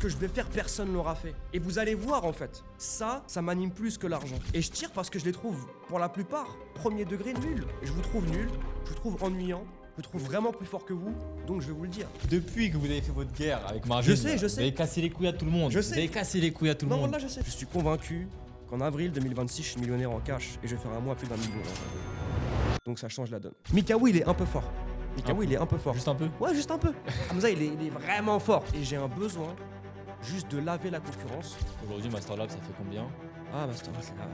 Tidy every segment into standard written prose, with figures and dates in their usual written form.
que je vais faire, personne l'aura fait. Et vous allez voir en fait, ça m'anime plus que l'argent. Et je tire parce que je les trouve, pour la plupart, premier degré nuls. Et je vous trouve nuls, je vous trouve ennuyants, je vous trouve vraiment plus fort que vous, donc je vais vous le dire. Depuis que vous avez fait votre guerre avec Marvin, Je sais. vous avez cassé les couilles à tout le monde. Je sais. Vous avez cassé les couilles à tout le Non, monde. là je sais. Je suis convaincu qu'en avril 2026, je suis millionnaire en cash et je vais faire un mois plus d'1 million. Donc ça change la donne. Mikaou, il est un peu fort. Mikaou, il est un peu fort. Juste un peu. Ouais, juste un peu. Hamza, il est vraiment fort. Et j'ai un besoin juste de laver la concurrence. Aujourd'hui, Master Lab, ça fait combien? Ah, Master, c'est là.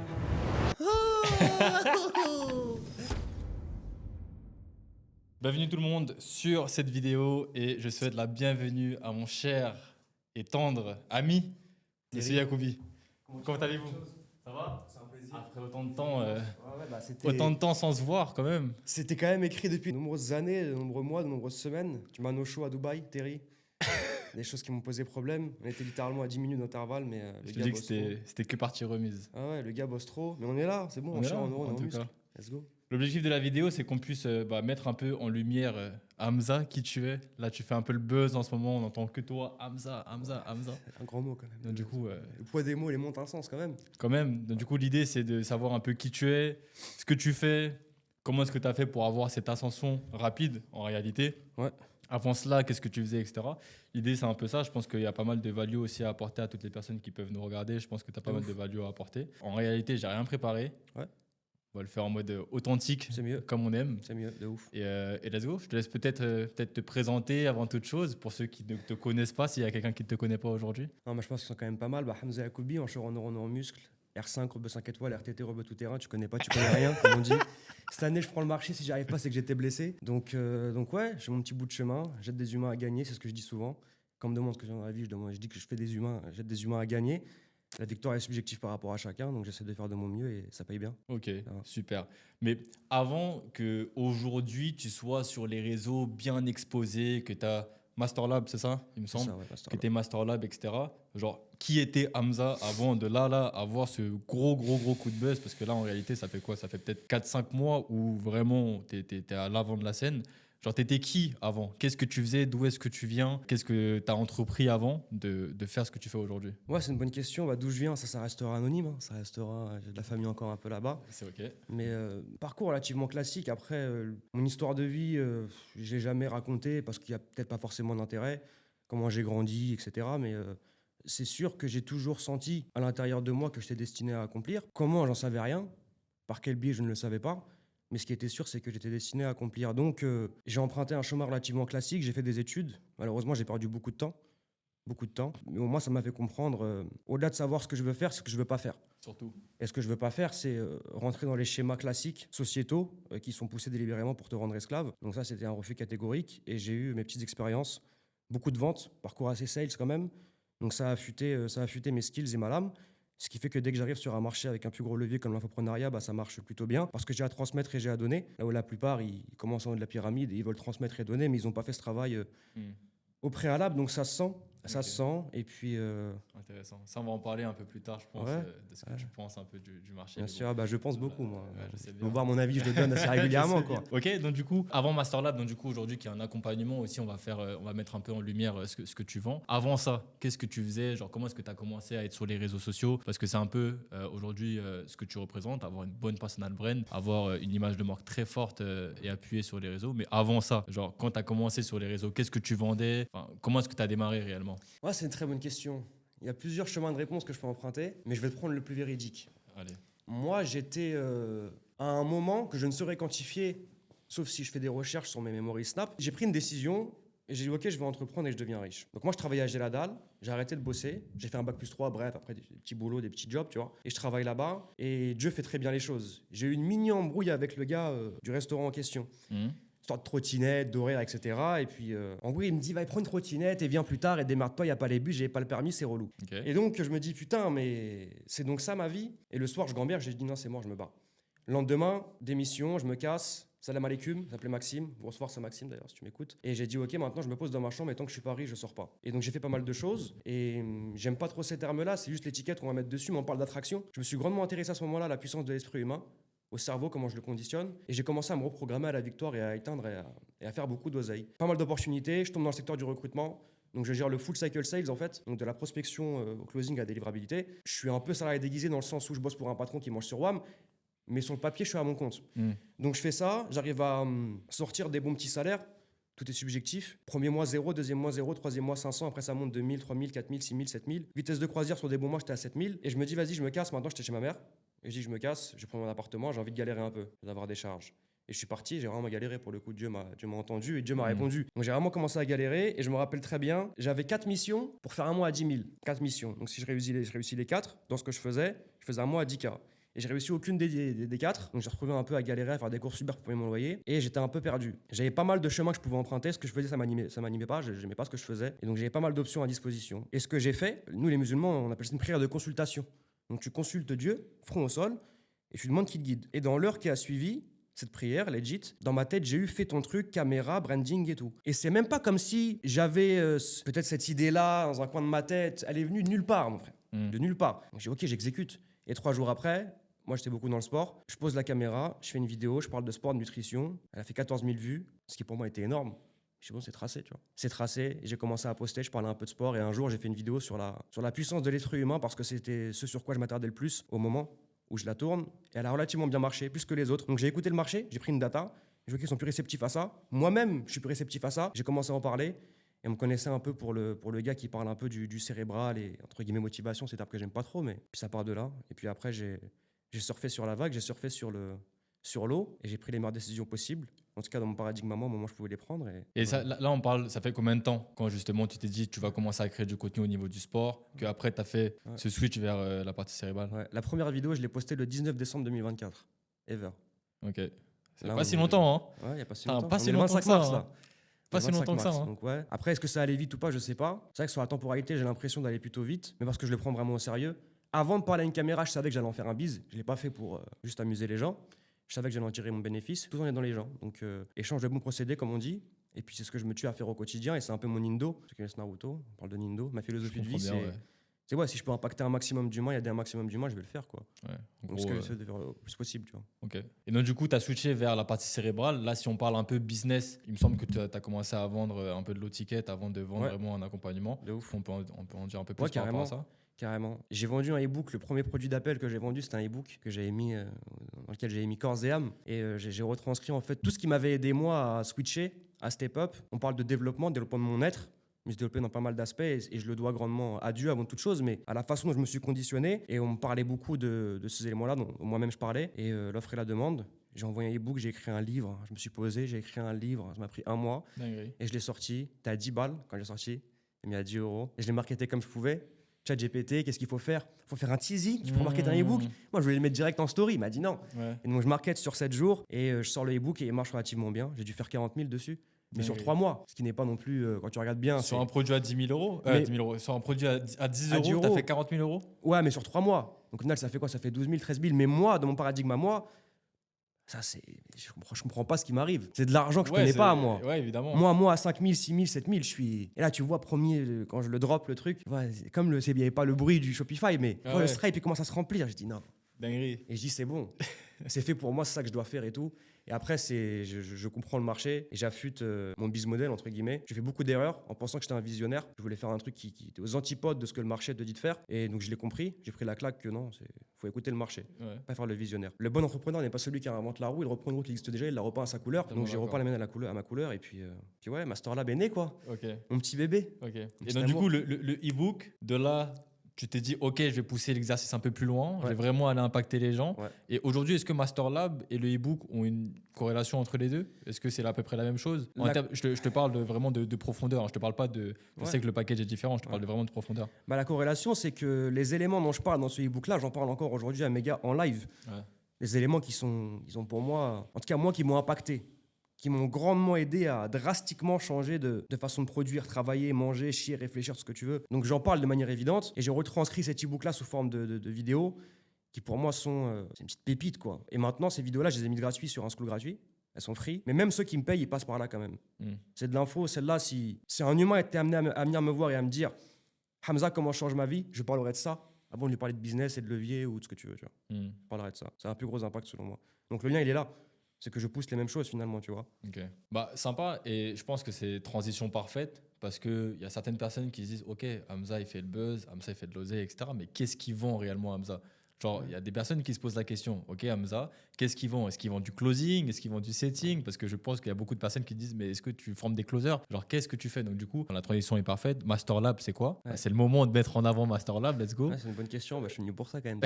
Bienvenue tout le monde sur cette vidéo et je souhaite la bienvenue à mon cher et tendre ami, Monsieur Yacoubi. Comment allez-vous? Ça va? C'est un plaisir. Après autant de temps, Autant autant de temps sans se voir quand même. C'était quand même écrit depuis de nombreuses années, de nombreux mois, de nombreuses semaines. Tu m'as no show à Dubaï, Terry. Des choses qui m'ont posé problème. On était littéralement à 10 minutes d'intervalle, mais le Je te gars dis que bosse trop. c'était que partie remise. Ah ouais, le gars bosse trop. Mais on est là, c'est bon, on est cherche là, en euros, en en tout muscle. cas. Let's go. L'objectif de la vidéo, c'est qu'on puisse mettre un peu en lumière Hamza, qui tu es. Là, tu fais un peu le buzz en ce moment, on n'entend que toi, Hamza. C'est un grand mot quand même. Donc, du coup, Le poids des mots, il monte un sens quand même. Donc, du coup, l'idée, c'est de savoir un peu qui tu es, ce que tu fais, comment est-ce que tu as fait pour avoir cette ascension rapide en réalité. Ouais. Avant cela, qu'est-ce que tu faisais, etc. L'idée, c'est un peu ça. Je pense qu'il y a pas mal de value aussi à apporter à toutes les personnes qui peuvent nous regarder. Je pense que tu as pas mal de value à apporter. En réalité, j'ai rien préparé. Ouais. On va le faire en mode authentique, C'est mieux. comme on aime. C'est mieux, de ouf. Et let's go. Je te laisse peut-être te présenter avant toute chose pour ceux qui ne te connaissent pas, s'il y a quelqu'un qui ne te connaît pas aujourd'hui. Non, mais je pense qu'ils sont quand même pas mal. Hamza Yacoubi, en en muscle. R5, rebeu 5 étoiles, RTT, rebeu tout terrain. Tu connais pas, tu connais rien, comme on dit. Cette année, je prends le marché. Si j'y arrive pas, c'est que j'étais blessé. Donc ouais, j'ai mon petit bout de chemin. Jette des humains à gagner, c'est ce que je dis souvent. Quand on me demande ce que j'ai dans la vie, je dis que je fais des humains, jette des humains à gagner. La victoire est subjective par rapport à chacun, donc j'essaie de faire de mon mieux et ça paye bien. Ok, super. Mais avant qu'aujourd'hui, tu sois sur les réseaux bien exposé, que tu as Master Lab, c'est ça, il me semble, Ça, ouais, Master que Lab. tu es Master Lab, etc. Genre, qui était Hamza avant de là avoir ce gros coup de buzz? Parce que là, en réalité, ça fait quoi? Ça fait peut-être 4-5 mois où vraiment, tu es à l'avant de la scène. Genre, t'étais qui avant? Qu'est-ce que tu faisais? D'où est-ce que tu viens? Qu'est-ce que tu as entrepris avant de faire ce que tu fais aujourd'hui? Ouais, c'est une bonne question. D'où je viens, ça restera anonyme. Hein. Ça restera. J'ai de la famille encore un peu là-bas. C'est ok. Mais parcours relativement classique. Après, mon histoire de vie, je l'ai jamais racontée parce qu'il n'y a peut-être pas forcément d'intérêt. Comment j'ai grandi, etc. Mais c'est sûr que j'ai toujours senti à l'intérieur de moi que j'étais destiné à accomplir. Comment, j'en savais rien. Par quel biais, je ne le savais pas. Mais ce qui était sûr, c'est que j'étais destiné à accomplir. Donc, j'ai emprunté un chemin relativement classique. J'ai fait des études. Malheureusement, j'ai perdu beaucoup de temps. Mais au moins, ça m'a fait comprendre, au-delà de savoir ce que je veux faire, ce que je veux pas faire. Surtout. Et ce que je veux pas faire, c'est rentrer dans les schémas classiques sociétaux qui sont poussés délibérément pour te rendre esclave. Donc ça, c'était un refus catégorique. Et j'ai eu mes petites expériences, beaucoup de ventes, parcours assez sales quand même. Donc ça a affûté mes skills et ma lame. Ce qui fait que dès que j'arrive sur un marché avec un plus gros levier comme l'infoprenariat, ça marche plutôt bien. Parce que j'ai à transmettre et j'ai à donner. Là où la plupart, ils commencent en haut de la pyramide et ils veulent transmettre et donner, mais ils n'ont pas fait ce travail au préalable. Donc ça se sent. Ça se sent. Et puis... Intéressant. Ça, on va en parler un peu plus tard, je pense, Ouais. De ce que tu penses un peu du marché. Bien Mais sûr, je pense beaucoup, moi. ouais, je sais bien. Pour voir mon avis, je le donne assez régulièrement, Je sais quoi. bien. Ok, donc du coup, avant Master Lab, donc du coup aujourd'hui qui est un accompagnement aussi, on va mettre un peu en lumière ce que tu vends. Avant ça, qu'est-ce que tu faisais? Genre comment est-ce que tu as commencé à être sur les réseaux sociaux? Parce que c'est un peu aujourd'hui ce que tu représentes, avoir une bonne personal brand, avoir une image de marque très forte et appuyée sur les réseaux. Mais avant ça, genre quand tu as commencé sur les réseaux, qu'est-ce que tu vendais? Enfin, comment est-ce que tu as démarré réellement? Ouais, c'est une très bonne question. Il y a plusieurs chemins de réponse que je peux emprunter, mais je vais te prendre le plus véridique. Allez. Moi, j'étais à un moment que je ne saurais quantifier, sauf si je fais des recherches sur mes memories Snap. J'ai pris une décision et j'ai dit ok, je vais entreprendre et je deviens riche. Donc moi, je travaillais à Géladal, j'ai arrêté de bosser, j'ai fait un bac+3, bref, après des petits boulots, des petits jobs, tu vois. Et je travaille là-bas et Dieu fait très bien les choses. J'ai eu une mini embrouille avec le gars du restaurant en question. Histoire de trottinette, d'horaire, etc. Et puis, en gros, il me dit, va prendre une trottinette et viens plus tard et démarre-toi, il n'y a pas les bus, j'ai pas le permis, c'est relou. Okay. Et donc, je me dis, putain, mais c'est donc ça ma vie? Et le soir, je gamberge, j'ai dit, non, c'est mort, je me bats. Le lendemain, démission, je me casse. Salam alaikum, s'appelait Maxime. Bonsoir, c'est Maxime d'ailleurs, si tu m'écoutes. Et j'ai dit, ok, maintenant je me pose dans ma chambre et tant que je suis pas riche, je sors pas. Et donc j'ai fait pas mal de choses. Et j'aime pas trop ces termes-là, c'est juste l'étiquette qu'on va mettre dessus, mais on parle d'attraction. Je me suis grandement intéressé à ce moment-là à la puissance de l'esprit humain, au cerveau, comment je le conditionne. Et j'ai commencé à me reprogrammer à la victoire et à éteindre et à faire beaucoup d'oseille. Pas mal d'opportunités, je tombe dans le secteur du recrutement. Donc je gère le full cycle sales en fait, donc de la prospection au closing à la délivrabilité. Je suis un peu salarié déguisé dans le sens où je bosse pour un patron qui mange sur WAM, mais sur le papier, je suis à mon compte. Donc je fais ça, j'arrive à sortir des bons petits salaires. Tout est subjectif. Premier mois 0, deuxième mois 0, troisième mois 500, après ça monte 2000, 3000, 4000, 6000, 7000. Vitesse de croisière sur des bons mois, j'étais à 7000. Et je me dis, vas-y, je me casse. Maintenant, j'étais chez ma mère. Et je dis, je me casse, je prends mon appartement, j'ai envie de galérer un peu, d'avoir des charges. Et je suis parti, j'ai vraiment galéré pour le coup. Dieu m'a entendu et Dieu m'a répondu. Donc j'ai vraiment commencé à galérer et je me rappelle très bien, j'avais 4 missions pour faire un mois à 10 000. 4 missions. Donc si je réussis les 4, dans ce que je faisais un mois à 10K. Et j'ai réussi aucune des 4. Donc j'ai retrouvé un peu à galérer, à faire des courses Uber pour payer mon loyer. Et j'étais un peu perdu. J'avais pas mal de chemins que je pouvais emprunter. Ce que je faisais, ça m'animait pas. J'aimais pas ce que je faisais. Et donc j'avais pas mal d'options à disposition. Et ce que j'ai fait, nous les musulmans, on appelle ça une prière de consultation. Donc tu consultes Dieu, front au sol, et tu lui demandes qu'il te guide. Et dans l'heure qui a suivi cette prière, legit, dans ma tête, j'ai eu fait ton truc, caméra, branding et tout. Et c'est même pas comme si j'avais peut-être cette idée-là dans un coin de ma tête. Elle est venue de nulle part, mon frère. De nulle part. Donc j'ai dit, ok, j'exécute. Et 3 jours après, moi, j'étais beaucoup dans le sport. Je pose la caméra, je fais une vidéo, je parle de sport, de nutrition. Elle a fait 14 000 vues, ce qui pour moi était énorme. Je suis bon, c'est tracé, tu vois. C'est tracé. J'ai commencé à poster, je parlais un peu de sport. Et un jour, j'ai fait une vidéo sur la puissance de l'être humain parce que c'était ce sur quoi je m'attardais le plus au moment où je la tourne. Et elle a relativement bien marché, plus que les autres. Donc j'ai écouté le marché, j'ai pris une data. Les gens qui sont plus réceptifs à ça. Moi-même, je suis plus réceptif à ça. J'ai commencé à en parler. Et on me connaissait un peu pour le gars qui parle un peu du cérébral et entre guillemets motivation. C'est un terme que j'aime pas trop, mais puis ça part de là. Et puis après, j'ai surfé sur la vague, j'ai surfé sur l'eau et j'ai pris les meilleures décisions possibles. En tout cas, dans mon paradigme à moi, au moment où je pouvais les prendre. Et ça, là, on parle, ça fait combien de temps quand justement tu t'es dit tu vas commencer à créer du contenu au niveau du sport, qu'après tu as fait ce switch vers la partie cérébrale? La première vidéo, je l'ai postée le 19 décembre 2024. Ever. Ok. C'est pas si longtemps, hein? Ouais, il n'y a pas si longtemps. Pas si longtemps que ça. Mars, là. Pas si longtemps que ça. Hein. Donc, ouais. Après, est-ce que ça allait vite ou pas? Je sais pas. C'est vrai que sur la temporalité, j'ai l'impression d'aller plutôt vite, mais parce que je le prends vraiment au sérieux. Avant de parler à une caméra, je savais que j'allais en faire un bise. Je ne l'ai pas fait pour juste amuser les gens. Je savais que j'allais en tirer mon bénéfice. Tout en est dans les gens. Donc, échange de bons procédés, comme on dit. Et puis, c'est ce que je me tue à faire au quotidien. Et c'est un peu mon Nindo. Ceux qui connaissent Naruto, on parle de Nindo. Ma philosophie de vie, c'est ouais, si je peux impacter un maximum d'humains, aider un maximum d'humains, je vais le faire, quoi. Ouais, donc, ce que je fais de faire le plus possible, tu vois. Ok. Et donc, du coup, tu as switché vers la partie cérébrale. Là, si on parle un peu business, il me semble que tu as commencé à vendre un peu de low-ticket avant de vendre vraiment un accompagnement. De ouf. On peut en dire un peu plus par rapport à ça. Carrément. J'ai vendu un e-book. Le premier produit d'appel que j'ai vendu, c'était un e-book que j'avais mis, dans lequel j'avais mis corps et âme. Et j'ai retranscrit en fait tout ce qui m'avait aidé moi à switcher, à step up. On parle de développement de mon être. Je me suis développé dans pas mal d'aspects et je le dois grandement à Dieu avant toute chose, mais à la façon dont je me suis conditionné. Et on me parlait beaucoup de ces éléments-là, dont moi-même je parlais. Et l'offre et la demande. J'ai envoyé un e-book, j'ai écrit un livre. Je me suis posé, j'ai écrit un livre. Ça m'a pris 1 mois. Dinguerie. Et je l'ai sorti. T'es à 10 balles quand je l'ai sorti. J'ai mis à 10 €. Et je l'ai marketé comme je pouvais. ChatGPT, qu'est-ce qu'il faut faire? Il faut faire un teasing pour marketer un e-book. Moi, je voulais le mettre direct en story. Il m'a dit non. Ouais. Et donc, je market sur 7 jours et je sors le e-book et il marche relativement bien. J'ai dû faire 40 000 dessus. Mais sur 3 mois, ce qui n'est pas non plus, quand tu regardes bien. Sur un produit à 10 000 euros, 10 000 euros. Sur un produit à 10 €, tu as fait 40 000 €. Ouais, mais sur 3 mois. Donc, au final, ça fait quoi? Ça fait 12 000, 13 000. Mais moi, dans mon paradigme à moi, ça, je comprends pas ce qui m'arrive. C'est de l'argent que je connais pas à moi. Ouais, évidemment. Moi, à 5 000, 6 000, 7 000, je suis. Et là, tu vois, quand je le drop, le truc, ouais, comme il n'y avait pas le bruit du Shopify, mais quand le Stripe il commence à se remplir, je dis non. Dinguerie. Et je dis c'est bon. C'est fait pour moi, c'est ça que je dois faire et tout. Et après, je comprends le marché et j'affûte mon business model, entre guillemets. J'ai fait beaucoup d'erreurs en pensant que j'étais un visionnaire. Je voulais faire un truc qui était aux antipodes de ce que le marché te dit de faire. Et donc, je l'ai compris. J'ai pris la claque que non, faut écouter le marché, pas faire le visionnaire. Le bon entrepreneur n'est pas celui qui invente la roue. Il reprend une route qui existe déjà, il la repeint à sa couleur. Donc, j'ai repeint la mienne à ma couleur. Et puis ouais, Master Lab est né, quoi. Okay. Mon petit bébé. Okay. Et donc, du coup, le e-book, de là, tu t'es dit, OK, je vais pousser l'exercice un peu plus loin, je vais vraiment aller impacter les gens. Ouais. Et aujourd'hui, est-ce que Master Lab et le e-book ont une corrélation entre les deux? Est-ce que c'est à peu près la même chose? Je te parle vraiment de profondeur. Je te parle pas de... Je sais que le package est différent, je te parle vraiment de profondeur. Bah, la corrélation, c'est que les éléments dont je parle dans ce e-book-là, j'en parle encore aujourd'hui à mes gars en live. Ouais. Les éléments ils ont pour moi, en tout cas moi, qui m'ont impacté, qui m'ont grandement aidé à drastiquement changer de façon de produire, travailler, manger, chier, réfléchir, ce que tu veux. Donc j'en parle de manière évidente et j'ai retranscrit cet e-book-là sous forme de vidéos qui pour moi sont c'est une petite pépite, quoi. Et maintenant, ces vidéos-là, je les ai mises gratuites sur un school gratuit. Elles sont free. Mais même ceux qui me payent, ils passent par là quand même. C'est de l'info. Celle-là, si un humain était amené à venir me voir et à me dire « Hamza, comment je change ma vie ?» Je parlerai de ça avant de lui parler de business et de levier ou de ce que tu veux. Tu vois. Je parlerai de ça. Ça a un plus gros impact selon moi. Donc le lien, il est là. C'est que je pousse les mêmes choses finalement, tu vois. Ok. Bah, sympa. Et je pense que c'est transition parfaite parce qu'il y a certaines personnes qui se disent ok, Hamza il fait le buzz, Hamza il fait de l'oseille, etc. Mais qu'est-ce qu'ils vend réellement, Hamza? Genre, il y a des personnes qui se posent la question, ok Hamza, qu'est-ce qu'ils vendent? Est-ce qu'ils vendent du closing? Est-ce qu'ils vendent du setting? Parce que je pense qu'il y a beaucoup de personnes qui disent, mais est-ce que tu formes des closers? Genre, qu'est-ce que tu fais? Donc du coup, la transition est parfaite. Master Lab, c'est quoi? Ouais. C'est le moment de mettre en avant Master Lab, let's go. Ouais, c'est une bonne question. Bah, je suis venu pour ça quand même.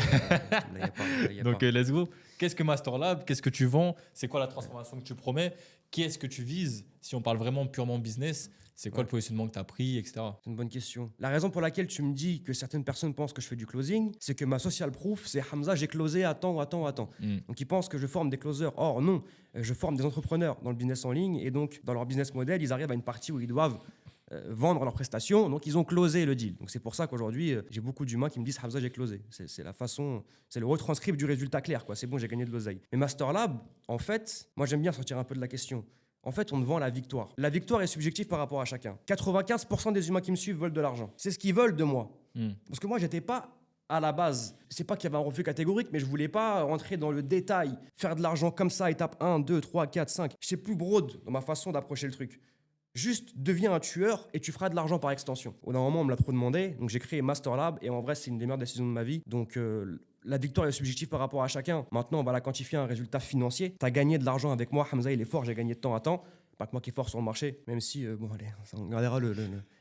Donc let's go. Qu'est-ce que Master Lab? Qu'est-ce que tu vends? C'est quoi la transformation que tu promets? Qui est-ce que tu vises? Si on parle vraiment purement business, c'est quoi le positionnement que tu as pris, etc. C'est une bonne question. La raison pour laquelle tu me dis que certaines personnes pensent que je fais du closing, c'est que ma social proof, c'est Hamza, j'ai closé à temps. Donc ils pensent que je forme des closers. Or non, je forme des entrepreneurs dans le business en ligne et donc dans leur business model, ils arrivent à une partie où ils doivent vendre leurs prestations, donc ils ont closé le deal. Donc c'est pour ça qu'aujourd'hui, j'ai beaucoup d'humains qui me disent Hamza, j'ai closé. C'est la façon, c'est le retranscript du résultat clair, quoi. C'est bon, j'ai gagné de l'oseille. Mais Master Lab, en fait, moi j'aime bien sortir un peu de la question. En fait, on te vend la victoire. La victoire est subjective par rapport à chacun. 95% des humains qui me suivent veulent de l'argent. C'est ce qu'ils veulent de moi. Parce que moi, j'étais pas à la base. C'est pas qu'il y avait un refus catégorique, mais je voulais pas rentrer dans le détail, faire de l'argent comme ça, étape 1, 2, 3, 4, 5. J'étais plus broad dans ma façon d'approcher le truc. Juste deviens un tueur et tu feras de l'argent par extension. Au d'un moment, on me l'a trop demandé, donc j'ai créé Master Lab et en vrai, c'est une des meilleures décisions de ma vie. Donc la victoire est subjective par rapport à chacun. Maintenant, on va la quantifier à un résultat financier. Tu as gagné de l'argent avec moi, Hamza, il est fort, j'ai gagné de temps à temps. Pas que moi qui est fort sur le marché, même si, bon allez, ça, on gardera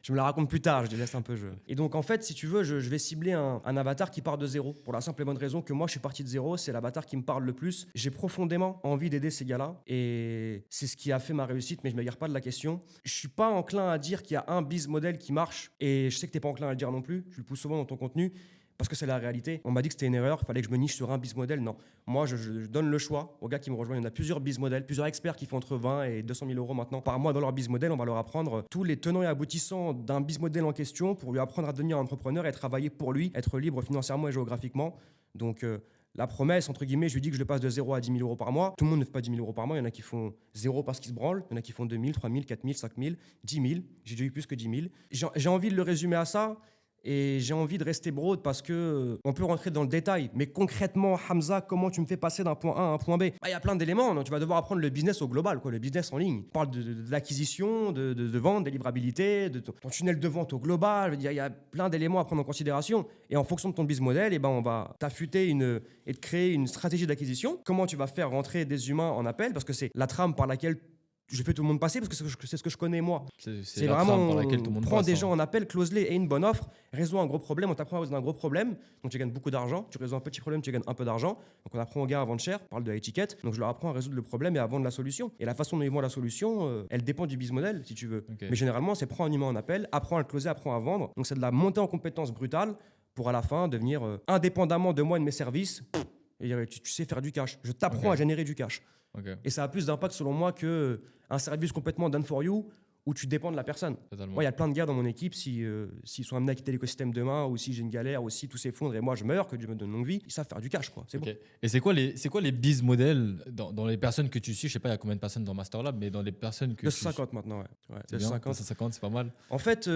je me la raconte plus tard, je te laisse un peu. Et donc en fait, si tu veux, je vais cibler un avatar qui part de zéro, pour la simple et bonne raison que moi je suis parti de zéro, c'est l'avatar qui me parle le plus. J'ai profondément envie d'aider ces gars-là, et c'est ce qui a fait ma réussite, mais je ne m'égare pas de la question. Je suis pas enclin à dire qu'il y a un business model qui marche, et je sais que tu n'es pas enclin à le dire non plus, tu le pousses souvent dans ton contenu, parce que c'est la réalité. On m'a dit que c'était une erreur, il fallait que je me niche sur un business model. Non. Moi, je donne le choix aux gars qui me rejoignent. Il y en a plusieurs business models, plusieurs experts qui font entre 20 et 200 000 euros maintenant par mois dans leur business model. On va leur apprendre tous les tenants et aboutissants d'un business model en question pour lui apprendre à devenir entrepreneur et travailler pour lui, être libre financièrement et géographiquement. Donc, la promesse, entre guillemets, je lui dis que je le passe de 0 à 10 000 euros par mois. Tout le monde ne fait pas 10 000 euros par mois. Il y en a qui font 0 parce qu'ils se branlent. Il y en a qui font 2 000, 3 000, 4 000, 5 000, 10 000. J'ai déjà eu plus que 10 000. J'ai envie de le résumer à ça. Et j'ai envie de rester broad parce que on peut rentrer dans le détail. Mais concrètement, Hamza, comment tu me fais passer d'un point A à un point B? Il y a plein d'éléments. Donc tu vas devoir apprendre le business au global, quoi, le business en ligne. On parle de l'acquisition, de vente, des livrabilités, de ton tunnel de vente au global. Je veux dire, il y a plein d'éléments à prendre en considération. Et en fonction de ton business model, eh ben, on va t'affûter et te créer une stratégie d'acquisition. Comment tu vas faire rentrer des humains en appel? Parce que c'est la trame par laquelle je fais tout le monde passer parce que c'est ce que je connais moi. C'est vraiment, par laquelle tout le monde prends passe, des gens en appel, close-les et une bonne offre, résous un gros problème, on t'apprend à résoudre un gros problème, donc tu gagnes beaucoup d'argent, tu résous un petit problème, tu gagnes un peu d'argent, donc on apprend aux gars à vendre cher, on parle de l'étiquette, donc je leur apprends à résoudre le problème et à vendre la solution. Et la façon dont ils vendent la solution, elle dépend du business model, si tu veux. Okay. Mais généralement, c'est prends un humain en appel, apprends à le closer, apprends à vendre, donc c'est de la montée en compétences brutale pour à la fin devenir indépendamment de moi et de mes services, et tu sais faire du cash. Je t'apprends à générer du cash. Okay. Et ça a plus d'impact selon moi qu'un service complètement done for you où tu dépends de la personne. Totalement. Moi, il y a plein de gars dans mon équipe, s'ils sont amenés à quitter l'écosystème demain, ou si j'ai une galère, ou si tout s'effondre et moi je meurs, que Dieu me donne longue vie, ils savent faire du cash, quoi. C'est okay. Bon. Et c'est quoi les business models dans les personnes que tu suis? Je sais pas il y a combien de personnes dans Master Lab, mais dans les personnes que 250 maintenant, ouais. C'est 250, c'est pas mal. En fait,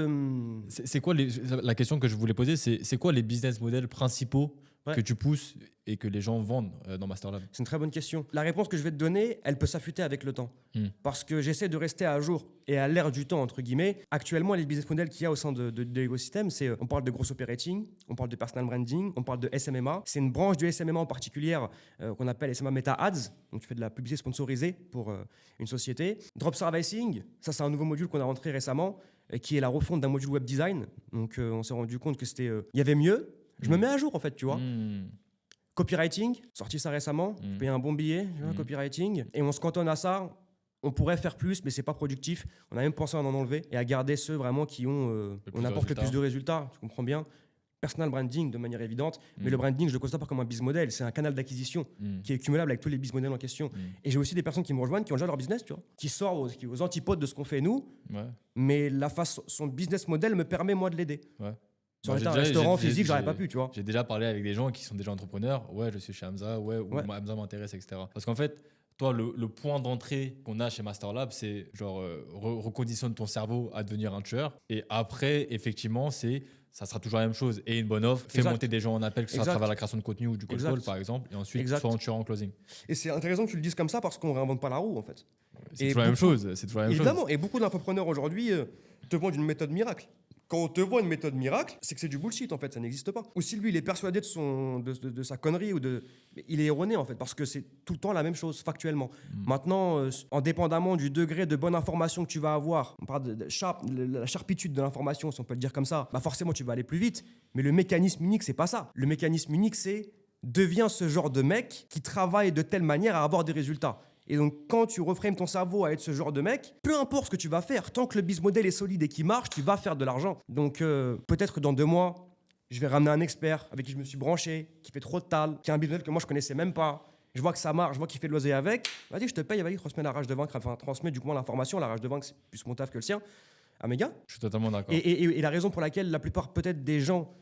c'est quoi la question que je voulais poser, c'est quoi les business models principaux que tu pousses et que les gens vendent dans Master Lab? C'est une très bonne question. La réponse que je vais te donner, elle peut s'affûter avec le temps. Parce que j'essaie de rester à jour et à l'ère du temps, entre guillemets. Actuellement, les business models qu'il y a au sein de l'écosystème, c'est on parle de gross operating, on parle de personal branding, on parle de SMMA. C'est une branche du SMMA en particulier qu'on appelle SMA Meta Ads. Donc tu fais de la publicité sponsorisée pour une société. Drop servicing, ça c'est un nouveau module qu'on a rentré récemment, qui est la refonte d'un module web design. Donc on s'est rendu compte que il y avait mieux. Je me mets à jour, en fait, tu vois. Copywriting, sorti ça récemment. Je paye un bon billet, copywriting. Et on se cantonne à ça. On pourrait faire plus, mais c'est pas productif. On a même pensé à en enlever et à garder ceux vraiment qui ont on apporte le plus de résultats. Tu comprends bien. Personal branding de manière évidente. Mais le branding, je le considère pas comme un business model. C'est un canal d'acquisition qui est cumulable avec tous les business models en question. Et j'ai aussi des personnes qui me rejoignent, qui ont déjà leur business, tu vois, qui sortent aux antipodes de ce qu'on fait nous. Ouais. Mais son business model me permet, moi, de l'aider. Ouais. Sur un restaurant physique, j'aurais pas pu, tu vois. J'ai déjà parlé avec des gens qui sont déjà entrepreneurs. Ouais, je suis chez Hamza. Ouais. Hamza m'intéresse, etc. Parce qu'en fait, toi, le point d'entrée qu'on a chez Master Lab, c'est genre reconditionne ton cerveau à devenir un tueur. Et après, effectivement, ça sera toujours la même chose. Et une bonne offre, fais monter des gens en appel, que ce soit à travers la création de contenu ou du cold call, par exemple. Et ensuite, soit en tueur en closing. Et c'est intéressant que tu le dises comme ça parce qu'on ne réinvente pas la roue, en fait. C'est toujours la même chose. Évidemment. Et beaucoup d'entrepreneurs aujourd'hui te vendent une méthode miracle. Quand on te vend une méthode miracle, c'est que c'est du bullshit en fait, ça n'existe pas. Ou si lui il est persuadé de sa connerie mais il est erroné en fait, parce que c'est tout le temps la même chose factuellement. Maintenant, indépendamment du degré de bonne information que tu vas avoir, on parle de la sharpitude de l'information, si on peut le dire comme ça, bah forcément tu vas aller plus vite. Mais le mécanisme unique, c'est pas ça. Le mécanisme unique, c'est deviens ce genre de mec qui travaille de telle manière à avoir des résultats. Et donc, quand tu reframes ton cerveau à être ce genre de mec, peu importe ce que tu vas faire, tant que le business model est solide et qu'il marche, tu vas faire de l'argent. Donc, peut-être que dans 2 mois, je vais ramener un expert avec qui je me suis branché, qui fait trop de tal, qui a un business model que moi je connaissais même pas. Je vois que ça marche, je vois qu'il fait de l'oseille avec. Vas-y, je te paye, vas-y, transmets la rage de vaincre. Enfin, transmets du coup l'information. La rage de vaincre, c'est plus mon taf que le sien. Ah, mes gars. Je suis totalement d'accord. Et la raison pour laquelle la plupart, peut-être, des gens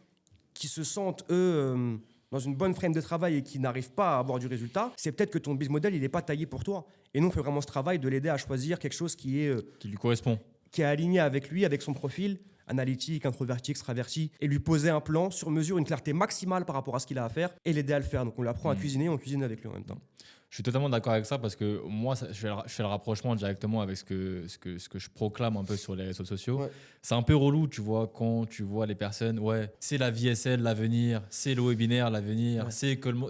qui se sentent, eux, dans une bonne frame de travail et qui n'arrivent pas à avoir du résultat, c'est peut-être que ton business model, il n'est pas taillé pour toi. Et nous, on fait vraiment ce travail de l'aider à choisir quelque chose qui Qui lui correspond. est aligné avec lui, avec son profil, analytique, introverti, extraverti, et lui poser un plan sur mesure, une clarté maximale par rapport à ce qu'il a à faire, et l'aider à le faire. Donc on lui apprend à cuisiner, on cuisine avec lui en même temps. Je suis totalement d'accord avec ça parce que moi, je fais le rapprochement directement avec ce que je proclame un peu sur les réseaux sociaux. Ouais. C'est un peu relou, tu vois, quand tu vois les personnes, ouais, c'est la VSL l'avenir, c'est le webinaire l'avenir, Ouais.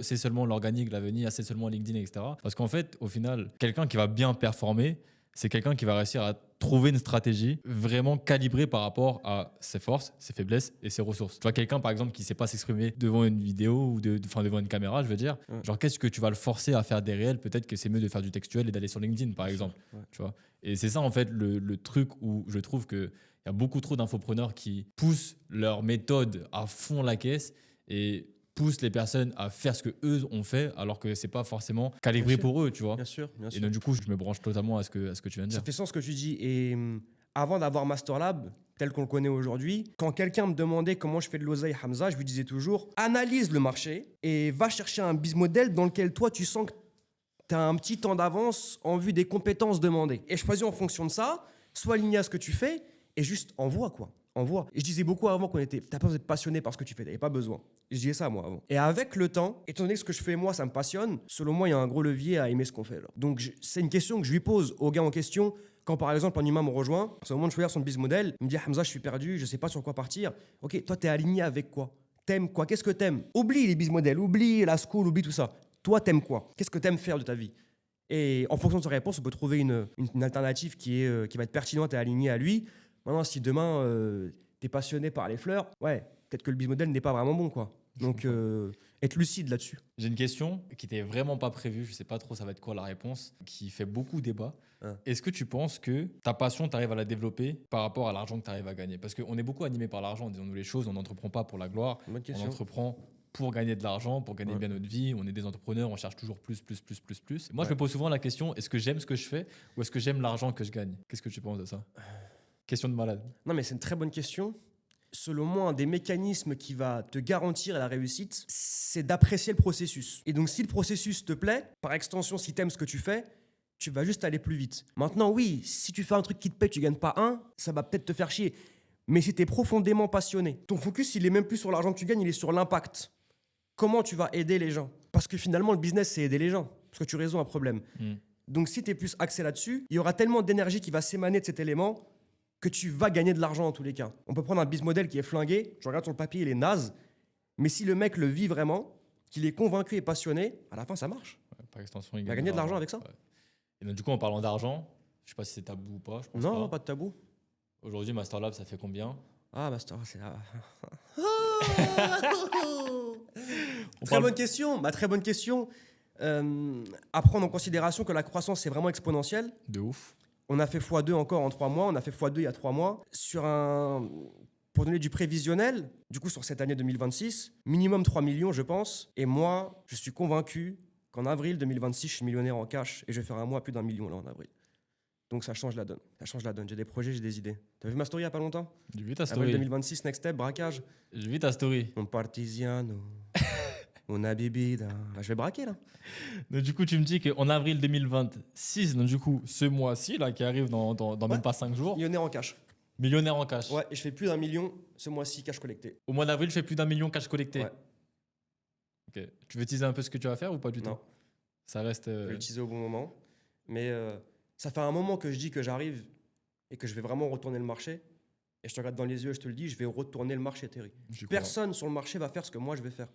c'est seulement l'organique l'avenir, c'est seulement LinkedIn, etc. Parce qu'en fait, au final, quelqu'un qui va bien performer, c'est quelqu'un qui va réussir à trouver une stratégie vraiment calibrée par rapport à ses forces, ses faiblesses et ses ressources. Tu vois, quelqu'un, par exemple, qui ne sait pas s'exprimer devant une vidéo ou devant une caméra, je veux dire, Ouais. genre, qu'est-ce que tu vas le forcer à faire des réels? Peut-être que c'est mieux de faire du textuel et d'aller sur LinkedIn, par exemple. Ouais. Tu vois. Et c'est ça, en fait, le truc où je trouve qu'il y a beaucoup trop d'infopreneurs qui poussent leur méthode à fond la caisse et poussent les personnes à faire ce que eux ont fait alors que c'est pas forcément calibré Bien sûr. pour eux, tu vois. Bien sûr, bien Et sûr. donc, du coup, je me branche totalement à ce que tu viens de Ça dire. fait sens ce que tu dis. Et avant d'avoir Masterlab, tel qu'on le connaît aujourd'hui, quand quelqu'un me demandait comment je fais de l'oseille, Hamza, je lui disais toujours, analyse le marché et va chercher un business model dans lequel toi, tu sens que tu as un petit temps d'avance en vue des compétences demandées. Et choisis en fonction de ça, sois aligné à ce que tu fais et juste envoie, quoi. Envoie. Et je disais beaucoup avant t'as pas besoin d'être passionné par ce que tu fais, t'avais pas besoin. Et je disais ça, moi, avant. Et avec le temps, étant donné que ce que je fais, moi, ça me passionne, selon moi, il y a un gros levier à aimer ce qu'on fait. Là. Donc, c'est une question que je lui pose au gars en question. Quand, par exemple, un humain me rejoint, c'est au moment de choisir son business model, il me dit, Hamza, je suis perdu, je sais pas sur quoi partir. Ok, toi, t'es aligné avec quoi? T'aimes quoi? Qu'est-ce que t'aimes? Oublie les business models, oublie la school, oublie tout ça. Toi, t'aimes quoi? Qu'est-ce que t'aimes faire de ta vie? Et en fonction de sa réponse, on peut trouver une alternative qui va être pertinente et alignée à lui. Maintenant, si demain, t'es passionné par les fleurs, ouais, peut-être que le business model n'est pas vraiment bon, quoi. Donc, être lucide là-dessus. J'ai une question qui n'était vraiment pas prévue, je sais pas trop ça va être quoi la réponse, qui fait beaucoup débat. Hein. Est-ce que tu penses que ta passion, tu arrives à la développer par rapport à l'argent que tu arrives à gagner? Parce qu'on est beaucoup animé par l'argent, disons-nous les choses, on n'entreprend pas pour la gloire, Bonne on question. entreprend pour gagner de l'argent, pour gagner Ouais. bien notre vie, on est des entrepreneurs, on cherche toujours plus. Moi, je Ouais. me pose souvent la question, est-ce que j'aime ce que je fais ou est-ce que j'aime l'argent que je gagne? Qu'est-ce que tu penses de ça? Question de malade. Non, mais c'est une très bonne question. Selon moi, un des mécanismes qui va te garantir la réussite, c'est d'apprécier le processus. Et donc, si le processus te plaît, par extension, si tu aimes ce que tu fais, tu vas juste aller plus vite. Maintenant, oui, si tu fais un truc qui te paie, tu gagnes pas un, ça va peut-être te faire chier. Mais si tu es profondément passionné, ton focus, il est même plus sur l'argent que tu gagnes, il est sur l'impact. Comment tu vas aider les gens? Parce que finalement, le business, c'est aider les gens. Parce que tu résous un problème. Donc, si tu es plus axé là-dessus, il y aura tellement d'énergie qui va s'émaner de cet élément que tu vas gagner de l'argent en tous les cas. On peut prendre un business model qui est flingué, je regarde sur le papier, il est naze, mais si le mec le vit vraiment, qu'il est convaincu et passionné, à la fin, ça marche. Par extension, il va gagner de l'argent avec ça. Ouais. Et donc, du coup, en parlant d'argent, je sais pas si c'est tabou ou pas, je pense Non, pas. pas de tabou. Aujourd'hui, Masterlab, ça fait combien? Ah, Master, c'est... On Très parle- bonne question, très bonne question. À prendre en considération que la croissance est vraiment exponentielle. De ouf. On a fait x2 encore en 3 mois, on a fait x2 il y a 3 mois. Pour donner du prévisionnel, du coup sur cette année 2026, minimum 3 millions je pense. Et moi, je suis convaincu qu'en avril 2026, je suis millionnaire en cash et je vais faire un mois à plus d'1 million là en avril. Donc ça change la donne. Ça change la donne. J'ai des projets, j'ai des idées. T'as vu ma story il y a pas longtemps? J'ai vu ta Avril story. 2026, next step, braquage. J'ai vu ta story. Un partigiano. On a bébé. Je vais braquer là. Donc, du coup, tu me dis qu'en avril 2026, donc du coup, ce mois-ci, là, qui arrive dans Ouais. même pas 5 jours, Millionnaire en cash. millionnaire en cash. Ouais, et je fais plus d'1 million ce mois-ci cash collecté. Au mois d'avril, je fais plus d'1 million cash collecté. Ouais. Ok. Tu veux teaser un peu ce que tu vas faire ou pas du Non. tout? Ça reste. Je vais l'utiliser au bon moment. Mais ça fait un moment que je dis que j'arrive et que je vais vraiment retourner le marché. Et je te regarde dans les yeux et je te le dis, je vais retourner le marché, Terry. J'y crois. Personne sur le marché va faire ce que moi je vais faire.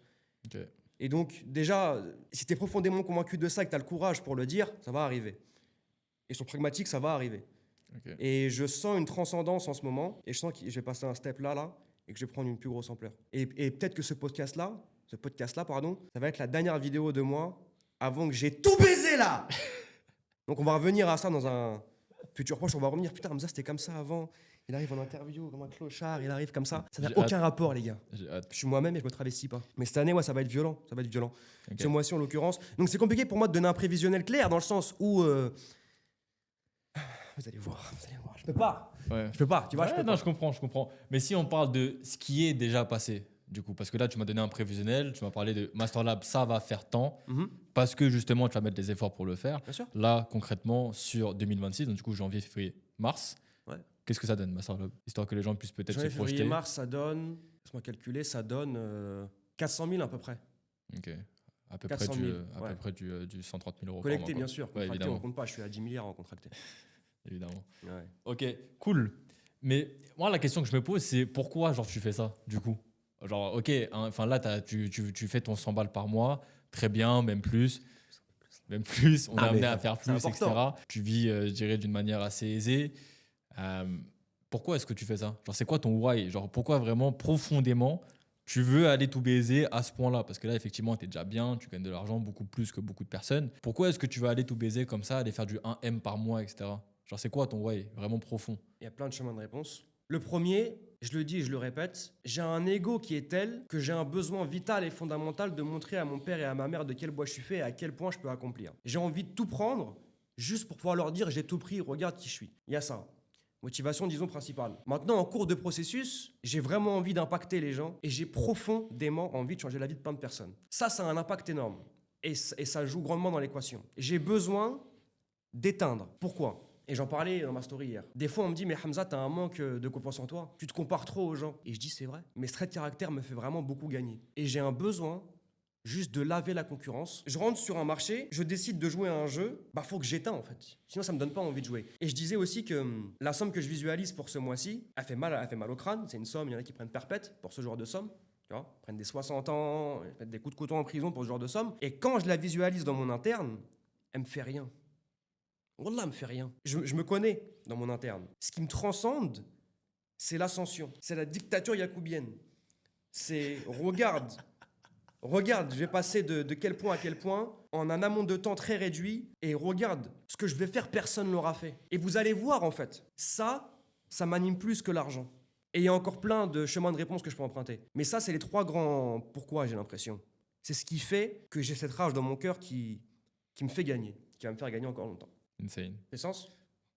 Ok. Et donc, déjà, si tu es profondément convaincu de ça et que tu as le courage pour le dire, ça va arriver. Et sur le pragmatique, ça va arriver. Ok. Et je sens une transcendance en ce moment, et je sens que je vais passer un step là, et que je vais prendre une plus grosse ampleur. Et peut-être que ce podcast-là, ça va être la dernière vidéo de moi avant que j'ai tout baisé là. Donc on va revenir à ça dans un futur proche, on va revenir, putain, Hamza, c'était comme ça avant. Il arrive en interview comme un clochard, il arrive comme ça. Ça n'a J'ai aucun hâte. rapport, les gars. J'ai hâte. Je suis moi-même et je me travestis pas. Mais cette année, ouais, ça va être violent. Ça va être violent. Ok. Ce mois-ci, en l'occurrence. Donc, c'est compliqué pour moi de donner un prévisionnel clair dans le sens où. Vous allez voir, vous allez voir. Je peux pas. Ouais. Je peux pas. Tu vois, je Ouais, peux non, pas. je comprends. Mais si on parle de ce qui est déjà passé, du coup, parce que là, tu m'as donné un prévisionnel, tu m'as parlé de Master Lab, ça va faire tant, Mhm, parce que justement, tu vas mettre des efforts pour le faire. bien sûr. Là, concrètement, sur 2026, donc du coup, janvier, février, mars, Ouais. qu'est-ce que ça donne, Master Lab? Histoire que les gens puissent peut-être se Janvier, février, projeter. mars, ça donne. Laisse-moi calculer, ça donne 400 000 à peu près. Ok. À peu 400 près 000, à ouais. peu près du 130 000 euros Collecté, par mois, bien quoi. sûr. Ouais, Contracté, évidemment. on compte pas. Je suis à 10 milliards en contracté. Évidemment. Ouais. Ok, cool. Mais moi, la question que je me pose, c'est pourquoi genre, tu fais ça, du coup? Genre, ok, enfin là, tu fais ton 100 balles par mois, très bien, même plus. Même plus, on est Ah, amené mais à faire c'est plus, etc. important. Tu vis, je dirais, d'une manière assez aisée. Pourquoi est-ce que tu fais ça? Genre, c'est quoi ton why? Genre, pourquoi vraiment, profondément, tu veux aller tout baiser à ce point-là? Parce que là, effectivement, tu es déjà bien, tu gagnes de l'argent beaucoup plus que beaucoup de personnes. Pourquoi est-ce que tu veux aller tout baiser comme ça, aller faire du 1M par mois, etc.? Genre, c'est quoi ton why? Vraiment profond. Il y a plein de chemins de réponse. Le premier, je le dis et je le répète, j'ai un ego qui est tel que j'ai un besoin vital et fondamental de montrer à mon père et à ma mère de quel bois je suis fait et à quel point je peux accomplir. J'ai envie de tout prendre juste pour pouvoir leur dire j'ai tout pris, regarde qui je suis. Il y a ça. Motivation, disons, principale. Maintenant, en cours de processus, j'ai vraiment envie d'impacter les gens et j'ai profondément envie de changer la vie de plein de personnes. Ça a un impact énorme et ça joue grandement dans l'équation. J'ai besoin d'éteindre. Pourquoi? Et j'en parlais dans ma story hier. Des fois, on me dit, mais Hamza, t'as un manque de confiance en toi. Tu te compares trop aux gens. Et je dis, c'est vrai. Mais ce trait de caractère me fait vraiment beaucoup gagner. Et j'ai un besoin juste de laver la concurrence. Je rentre sur un marché, je décide de jouer à un jeu, bah faut que j'éteins en fait. Sinon, ça me donne pas envie de jouer. Et je disais aussi que la somme que je visualise pour ce mois-ci, elle fait mal au crâne. C'est une somme, il y en a qui prennent perpète pour ce genre de somme. Tu vois, ils prennent des 60 ans, ils mettent des coups de couteau en prison pour ce genre de somme. Et quand je la visualise dans mon interne, elle me fait rien. Wallah, elle me fait rien. Je me connais dans mon interne. Ce qui me transcende, c'est l'ascension. C'est la dictature yacoubienne. C'est regarde, je vais passer de quel point à quel point en un amont de temps très réduit et regarde, ce que je vais faire, personne ne l'aura fait. Et vous allez voir en fait, ça m'anime plus que l'argent. Et il y a encore plein de chemins de réponse que je peux emprunter. Mais ça, c'est les trois grands pourquoi, j'ai l'impression. C'est ce qui fait que j'ai cette rage dans mon cœur qui me fait gagner, qui va me faire gagner encore longtemps. Insane. C'est sens?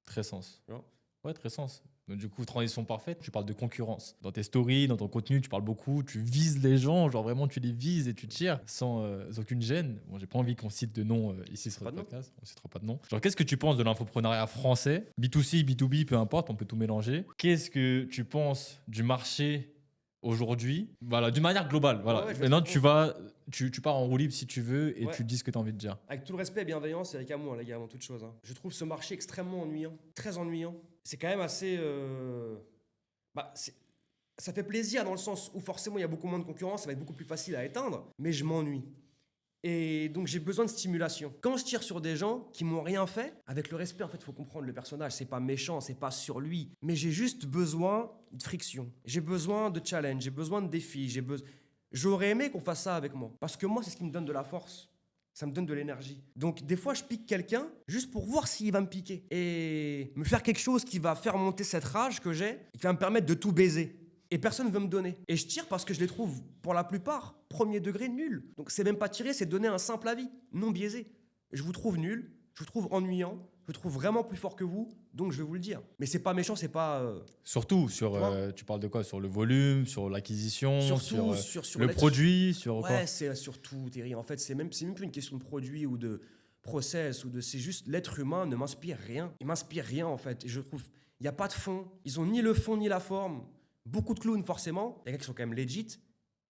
Très sens. Ouais. Ouais, très sens. Donc, du coup, transition parfaite, tu parles de concurrence. Dans tes stories, dans ton contenu, tu parles beaucoup, tu vises les gens, genre vraiment tu les vises et tu tires sans aucune gêne. Bon, j'ai pas envie qu'on cite de nom ici sur le podcast, on citera pas de nom. Genre, qu'est-ce que tu penses de l'infoprenariat français? B2C, B2B, peu importe, on peut tout mélanger. Qu'est-ce que tu penses du marché aujourd'hui? Voilà, d'une manière globale. Voilà. Ouais, je vais Maintenant, te tu pars en roue libre si tu veux et Ouais. tu dis ce que tu as envie de dire. Avec tout le respect et bienveillance et avec amour, les gars, avant toute chose. Hein. Je trouve ce marché extrêmement ennuyant, très ennuyant. C'est quand même assez... ça fait plaisir dans le sens où forcément il y a beaucoup moins de concurrence, ça va être beaucoup plus facile à éteindre, mais je m'ennuie. Et donc j'ai besoin de stimulation. Quand je tire sur des gens qui m'ont rien fait, avec le respect, en fait, il faut comprendre le personnage. C'est pas méchant, c'est pas sur lui, mais j'ai juste besoin de friction. J'ai besoin de challenge, j'ai besoin de défis, J'aurais aimé qu'on fasse ça avec moi, parce que moi, c'est ce qui me donne de la force. Ça me donne de l'énergie. Donc, des fois, je pique quelqu'un juste pour voir s'il va me piquer. Et me faire quelque chose qui va faire monter cette rage que j'ai, et qui va me permettre de tout baiser. Et personne ne veut me donner. Et je tire parce que je les trouve, pour la plupart, premier degré nuls. Donc, c'est même pas tirer, c'est donner un simple avis, non biaisé. Je vous trouve nul, je vous trouve ennuyant, je vous trouve vraiment plus fort que vous, donc je vais vous le dire. Mais c'est pas méchant, c'est pas... Surtout sur, tu parles de quoi? Sur le volume, sur l'acquisition, Surtout sur le produit, sur quoi? Ouais, c'est surtout, Thierry. En fait, c'est même plus une question de produit ou de process c'est juste l'être humain ne m'inspire rien. Il m'inspire rien en fait. Et je trouve, il n'y a pas de fond. Ils ont ni le fond ni la forme. Beaucoup de clowns forcément. Les gars qui sont quand même legit.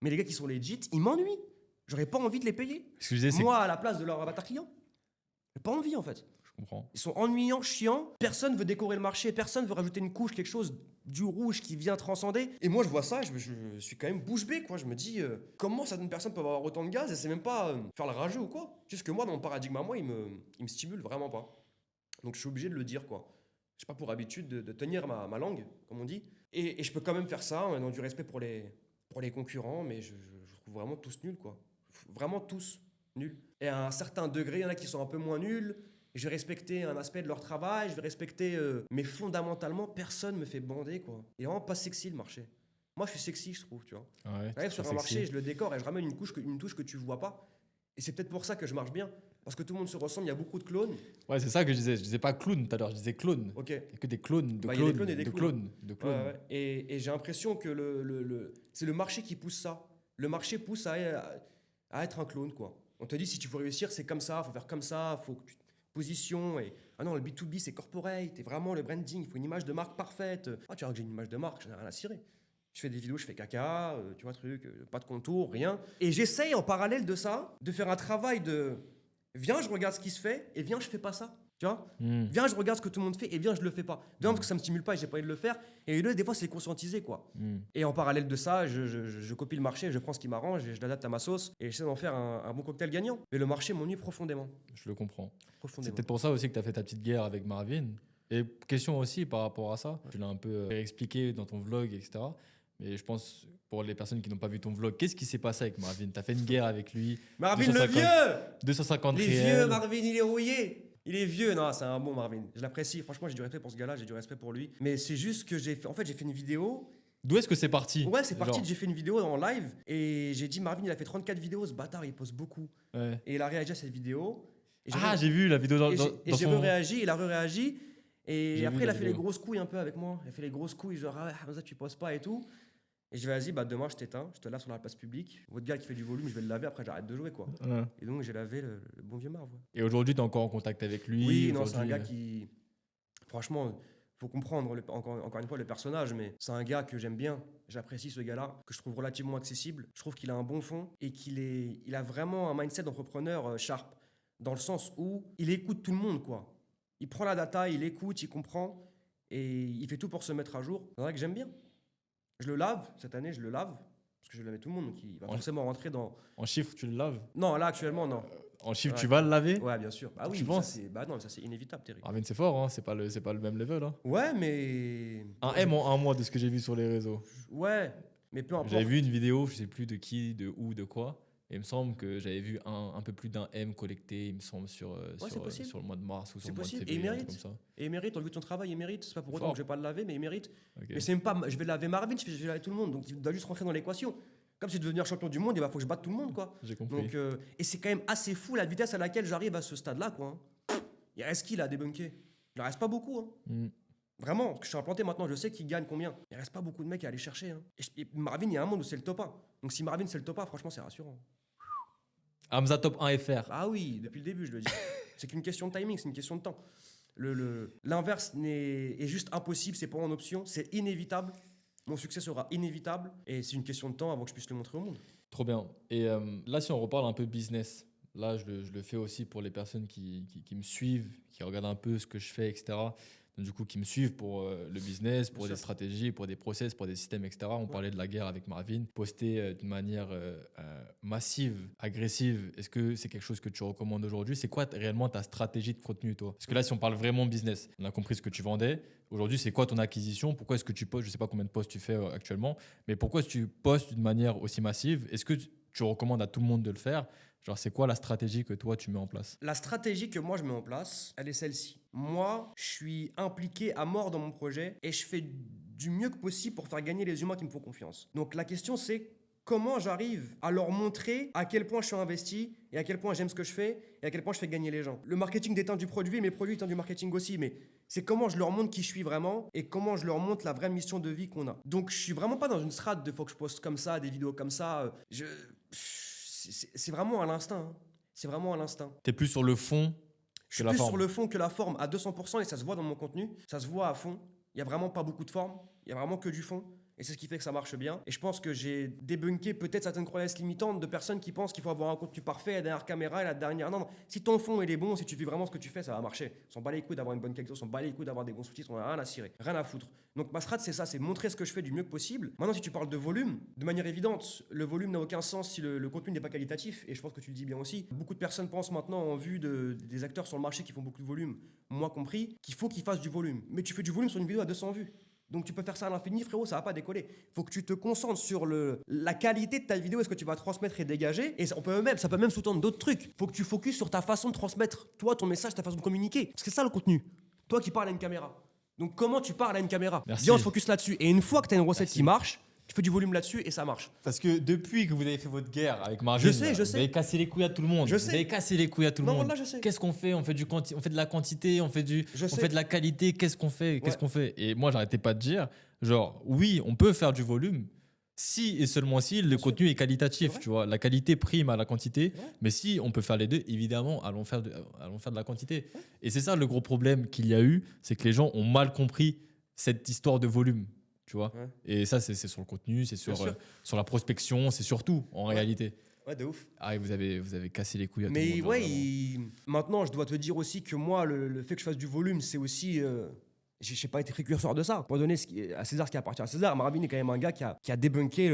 Mais les gars qui sont legit, ils m'ennuient. J'aurais pas envie de les payer. Ce que je disais, c'est Moi, à la place de leur avatar client, j'ai pas envie en fait. je comprends. Ils sont ennuyants, chiants. Personne veut décorer le marché. Personne veut rajouter une couche, quelque chose du rouge qui vient transcender. Et moi, je vois ça, je suis quand même bouche bée, quoi. Je me dis, comment certaines personnes peuvent avoir autant de gaz et c'est même pas faire le rageux ou quoi. Juste que moi, dans mon paradigme à moi, il me stimule vraiment pas. Donc je suis obligé de le dire, quoi. J'ai pas pour habitude de tenir ma langue, comme on dit. Et je peux quand même faire ça en ayant du respect pour les concurrents, mais je trouve vraiment tous nuls, quoi. Vraiment tous nuls. Et à un certain degré, il y en a qui sont un peu moins nuls. Je vais respecter un aspect de leur travail, je vais respecter... mais fondamentalement, personne me fait bander, quoi. Il est vraiment pas sexy, le marché. Moi, je suis sexy, je trouve, tu vois. Ah ouais, J'arrive tu sur te un trouves marché, sexy. je le décore et je ramène une touche que tu vois pas. Et c'est peut-être pour ça que je marche bien. Parce que tout le monde se ressemble, il y a beaucoup de clones. Ouais, c'est ça que je disais. Je disais pas clown tout à l'heure, je disais clone. Ok. Il y a que des clones, de Bah, il y a des clones, clones et des de clowns. clones, de Ouais, clones. ouais. Et j'ai l'impression que c'est le marché qui pousse ça. Le marché pousse à être un clone, quoi. On te dit, si tu veux réussir, c'est comme ça, faut faire comme ça, faut que tu te positions. Et... Ah non, le B2B, c'est corporate, c'est vraiment le branding, il faut une image de marque parfaite. Ah, tu vois que j'ai une image de marque, j'en ai rien à cirer. Je fais des vidéos, je fais caca, tu vois, truc, pas de contour, rien. Et j'essaye en parallèle de ça, de faire un travail de... Viens, je regarde ce qui se fait, et viens, je fais pas ça. Tu vois, Hmm. viens, je regarde ce que tout le monde fait et viens, je le fais pas. D'un, parce que ça me stimule pas et j'ai pas envie de le faire. Et deux, des fois, c'est conscientisé, quoi. Hmm. Et en parallèle de ça, je copie le marché, je prends ce qui m'arrange et je l'adapte à ma sauce et j'essaie d'en faire un bon cocktail gagnant. Mais le marché m'ennuie profondément. Je le comprends. C'est Profondément. peut-être pour ça aussi que tu as fait ta petite guerre avec Marvin. Et question aussi par rapport à ça, tu l'as un peu expliqué dans ton vlog, etc. Mais je pense, pour les personnes qui n'ont pas vu ton vlog, qu'est-ce qui s'est passé avec Marvin? Tu as fait une guerre avec lui. Marvin le 250 vieux 250 Il est vieux, réels. Marvin, il est rouillé. Il est vieux, non, c'est un bon Marvin. Je l'apprécie, franchement, j'ai du respect pour ce gars-là, j'ai du respect pour lui. Mais c'est juste que j'ai fait une vidéo. D'où est-ce que c'est parti? Ouais, c'est parti, Genre, j'ai fait une vidéo en live et j'ai dit Marvin, il a fait 34 vidéos, ce bâtard, il poste beaucoup. ouais. Et il a réagi à cette vidéo. Et Ah, j'ai vu la vidéo dans, Et dans, j'ai dans son... réagi, il a réagi. Et J'ai après, vu il la a fait les vidéo. grosses couilles un peu avec moi. Il a fait les grosses couilles, genre, ah, Hamza, tu poses pas et tout. Et je vais, vas-y, bah, demain, je t'éteins, je te lave sur la place publique. Votre gars qui fait du volume, je vais le laver, après, j'arrête de jouer, quoi. Ouais. Et donc, j'ai lavé le bon vieux Marv. Ouais. Et aujourd'hui, tu es encore en contact avec lui? Oui, non, c'est un Aujourd'hui, gars qui. Franchement, faut comprendre, encore une fois, le personnage, mais c'est un gars que j'aime bien. J'apprécie ce gars-là, que je trouve relativement accessible. Je trouve qu'il a un bon fond et il a vraiment un mindset d'entrepreneur sharp. Dans le sens où il écoute tout le monde, quoi. Il prend la data, il écoute, il comprend et il fait tout pour se mettre à jour. C'est vrai que j'aime bien. Je le lave, cette année, je le lave. Parce que je vais laver tout le monde, donc il va En- forcément rentrer dans. En chiffres, tu le laves? Non, là, actuellement, non. En chiffres, Ouais. tu vas le laver? Ouais, bien sûr. Ah oui, Tu ça, penses? bah non, ça, c'est inévitable, Terry. Marvin, c'est fort, hein? C'est pas le même level. Hein. Ouais, mais. Un M en un mois de ce que j'ai vu sur les réseaux. Ouais, mais peu importe. J'avais vu une vidéo, je sais plus de qui, de où, de quoi. Et il me semble que j'avais vu un peu plus d'un M collecté, il me semble, c'est possible. sur le mois de mars ou sur C'est le mois de possible. Et il février, un truc mérite. comme ça. Et il mérite, on lui ton travail, il mérite. C'est pas pour autant Fort. que je vais pas le laver, mais il mérite. Ok. Mais c'est même pas. Je vais laver Marvin, je vais laver tout le monde. Donc il doit juste rentrer dans l'équation. Comme si de devenir champion du monde, il faut que je batte tout le monde, quoi. J'ai compris. Donc, et c'est quand même assez fou la vitesse à laquelle j'arrive à ce stade-là, quoi. Hein. Il reste qui là à débunker? Il en reste pas beaucoup, hein. Hmm. Vraiment, parce que je suis implanté maintenant, je sais qui gagne combien. Il reste pas beaucoup de mecs à aller chercher. Hein. Et Marvin, il y a un monde où c'est le top 1. Donc si Marvin c'est le top 1, franchement, c'est rassurant. Hamza Top 1 FR. Ah oui, depuis le début, je le dis. C'est qu'une question de timing, c'est une question de temps. L'inverse est juste impossible, c'est pas en option, c'est inévitable. Mon succès sera inévitable et c'est une question de temps avant que je puisse le montrer au monde. Trop bien. Et là, si on reparle un peu business, là, je le fais aussi pour les personnes qui me suivent, qui regardent un peu ce que je fais, etc. Donc, du coup, qui me suivent pour le business, pour Bien des sûr. stratégies, pour des process, pour des systèmes, etc. On parlait de la guerre avec Marvin. Poster d'une manière massive, agressive, est-ce que c'est quelque chose que tu recommandes aujourd'hui? C'est quoi réellement ta stratégie de contenu, toi? Parce que là, si on parle vraiment business, on a compris ce que tu vendais. Aujourd'hui, c'est quoi ton acquisition? Pourquoi est-ce que tu postes? Je ne sais pas combien de posts tu fais actuellement, mais pourquoi est-ce que tu postes d'une manière aussi massive? Est-ce que tu recommandes à tout le monde de le faire? Genre, c'est quoi la stratégie que toi, tu mets en place? La stratégie que moi je mets en place, elle est celle-ci. Moi, je suis impliqué à mort dans mon projet et je fais du mieux que possible pour faire gagner les humains qui me font confiance. Donc la question c'est comment j'arrive à leur montrer à quel point je suis investi et à quel point j'aime ce que je fais et à quel point je fais gagner les gens. Le marketing déteint du produit, mes produits déteignent du marketing aussi, mais c'est comment je leur montre qui je suis vraiment et comment je leur montre la vraie mission de vie qu'on a. Donc je suis vraiment pas dans une strate de faut que je poste comme ça, des vidéos comme ça. C'est vraiment à l'instinct. Hein. C'est vraiment à l'instinct. Tu es plus sur le fond Je que suis la plus forme. sur le fond que la forme à 200% et ça se voit dans mon contenu. Ça se voit à fond. Il n'y a vraiment pas beaucoup de forme. Il y a vraiment que du fond. Et c'est ce qui fait que ça marche bien. Et je pense que j'ai débunké peut-être certaines croyances limitantes de personnes qui pensent qu'il faut avoir un contenu parfait, la dernière caméra et la dernière. Non, non. Si ton fond il est bon, si tu vis vraiment ce que tu fais, ça va marcher. On s'en bat les couilles d'avoir une bonne qualité, on s'en bat les couilles d'avoir des bons sous-titres, on a rien à cirer, rien à foutre. Donc ma strat, c'est ça, c'est montrer ce que je fais du mieux que possible. Maintenant, si tu parles de volume, de manière évidente, le volume n'a aucun sens si le contenu n'est pas qualitatif. Et je pense que tu le dis bien aussi. Beaucoup de personnes pensent maintenant, en vue des acteurs sur le marché qui font beaucoup de volume, moi compris, qu'il faut qu'ils fassent du volume. Mais tu fais du volume sur une vidéo à 200 vues. Donc tu peux faire ça à l'infini, frérot, ça va pas décoller. Faut que tu te concentres sur la qualité de ta vidéo, est-ce que tu vas transmettre et dégager. Et ça peut même sous-tendre d'autres trucs. Faut que tu focuses sur ta façon de transmettre, toi, ton message, ta façon de communiquer. Parce que c'est ça le contenu. Toi qui parles à une caméra. Donc comment tu parles à une caméra? Merci. Viens, on se focus là-dessus. Et une fois que tu as une recette Merci. qui marche, tu fais du volume là-dessus et ça marche. Parce que depuis que vous avez fait votre guerre avec Marvin, Je sais. vous avez cassé les couilles à tout le monde. Je Vous sais. avez cassé les couilles à tout le Non, monde. là, je sais. Qu'est-ce qu'on fait? On fait de la quantité, on fait Je sais. de la qualité. Qu'est-ce qu'on fait? Qu'est-ce Ouais. qu'on fait? Et moi, j'arrêtais pas de dire, genre, oui, on peut faire du volume si et seulement si le Bien sûr. contenu est qualitatif, C'est vrai. tu vois. La qualité prime à la quantité. C'est vrai. Mais si on peut faire les deux, évidemment, allons faire de la quantité. Et c'est ça le gros problème qu'il y a eu, c'est que les gens ont mal compris cette histoire de volume. Tu vois. Ouais. Et ça, c'est sur le contenu, c'est Bien sûr. sur la prospection, c'est sur tout en Ouais. réalité. Ouais, de ouf. Ah, et vous avez cassé les couilles à tout le Mais monde. genre, ouais, vraiment. maintenant, je dois te dire aussi que moi, le fait que je fasse du volume, c'est aussi. J'ai pas été précurseur de ça. Pour donner à César ce qui appartient à César, Marvin est quand même un gars qui a débunké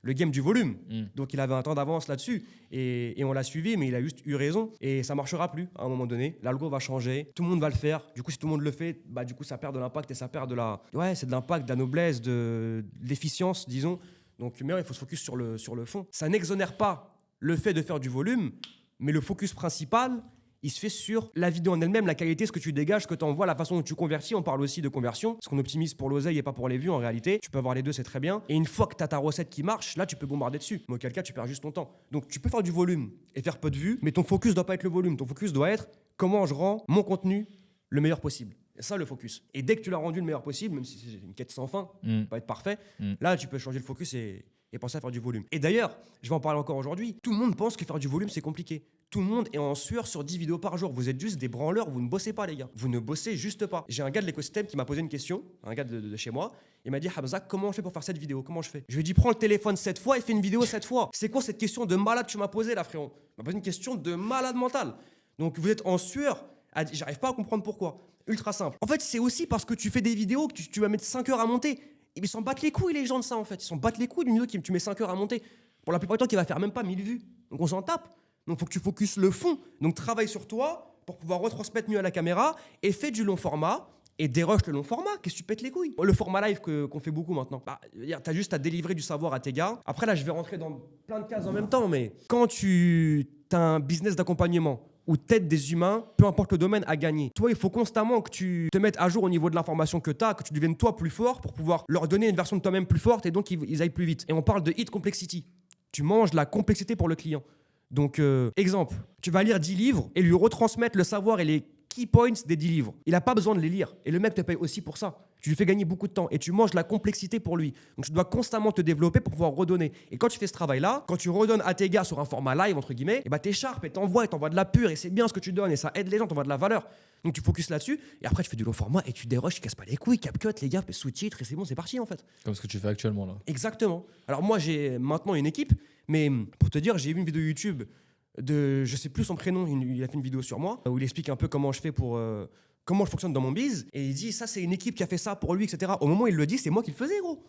le game du volume. Mm. Donc il avait un temps d'avance là-dessus. Et on l'a suivi, mais il a juste eu raison. Et ça marchera plus à un moment donné. L'algo va changer. Tout le monde va le faire. Du coup, si tout le monde le fait, bah, du coup, ça perd de l'impact et ça perd de la. Ouais, c'est de l'impact, de la noblesse, de l'efficience, disons. Donc, mais il faut se focus sur le fond. Ça n'exonère pas le fait de faire du volume, mais le focus principal, il se fait sur la vidéo en elle-même, la qualité, ce que tu dégages, ce que tu envoies, la façon dont tu convertis. On parle aussi de conversion, parce qu'on optimise pour l'oseille et pas pour les vues en réalité. Tu peux avoir les deux, c'est très bien. Et une fois que tu as ta recette qui marche, là, tu peux bombarder dessus. Mais auquel cas, tu perds juste ton temps. Donc, tu peux faire du volume et faire peu de vues, mais ton focus doit pas être le volume. Ton focus doit être comment je rends mon contenu le meilleur possible. C'est ça le focus. Et dès que tu l'as rendu le meilleur possible, même si c'est une quête sans fin, ça va être parfait, là, tu peux changer le focus et penser à faire du volume. Et d'ailleurs, je vais en parler encore aujourd'hui, tout le monde pense que faire du volume, c'est compliqué. Tout le monde est en sueur sur 10 vidéos par jour. Vous êtes juste des branleurs, vous ne bossez pas, les gars. Vous ne bossez juste pas. J'ai un gars de l'écosystème qui m'a posé une question, un gars de chez moi. Il m'a dit, Hamza, comment je fais pour faire cette vidéo? Comment je fais? Je lui ai dit, prends le téléphone 7 fois et fais une vidéo 7 fois. C'est quoi cette question de malade que tu m'as posée là, frérot? Tu m'as posé une question de malade mental. Donc vous êtes en sueur. J'arrive pas à comprendre pourquoi. Ultra simple. En fait, c'est aussi parce que tu fais des vidéos que tu vas mettre 5 heures à monter. Ils s'en battent les couilles, les gens de ça, en fait. Ils s'en battent les couilles d'une vidéo que tu mets 5 heures à monter. Pour la plupart du temps, qui va faire même pas 1000 vues. Donc on s'en tape. Donc il faut que tu focuses le fond. Donc travaille sur toi pour pouvoir retransmettre mieux à la caméra et fais du long format et dérush le long format. Qu'est-ce que tu pètes les couilles? Le format live qu'on fait beaucoup maintenant. Bah, t'as juste à délivrer du savoir à tes gars. Après là, je vais rentrer dans plein de cases en même temps, mais quand tu as un business d'accompagnement ou t'aides des humains, peu importe le domaine, à gagner. Toi, il faut constamment que tu te mettes à jour au niveau de l'information que tu as, que tu deviennes toi plus fort pour pouvoir leur donner une version de toi-même plus forte et donc ils aillent plus vite. Et on parle de hit complexity. Tu manges la complexité pour le client. Donc, exemple, tu vas lire 10 livres et lui retransmettre le savoir et les key points des 10 livres. Il n'a pas besoin de les lire. Et le mec te paye aussi pour ça. Tu lui fais gagner beaucoup de temps et tu manges la complexité pour lui. Donc, tu dois constamment te développer pour pouvoir redonner. Et quand tu fais ce travail-là, quand tu redonnes à tes gars sur un format live, entre guillemets, et bah, t'es sharp et t'envoies de la pure et c'est bien ce que tu donnes et ça aide les gens, t'envoies de la valeur. Donc, tu focuses là-dessus et après, tu fais du long format et tu déroches, tu casses pas les couilles, CapCut, les gars, sous-titres et c'est bon, c'est parti en fait. Comme ce que tu fais actuellement là. Exactement. Alors, moi, j'ai maintenant une équipe, mais pour te dire, j'ai vu une vidéo YouTube je sais plus son prénom, il a fait une vidéo sur moi où il explique un peu comment je fais comment je fonctionne dans mon biz et il dit ça c'est une équipe qui a fait ça pour lui, etc. Au moment où il le dit, c'est moi qui le faisais, gros.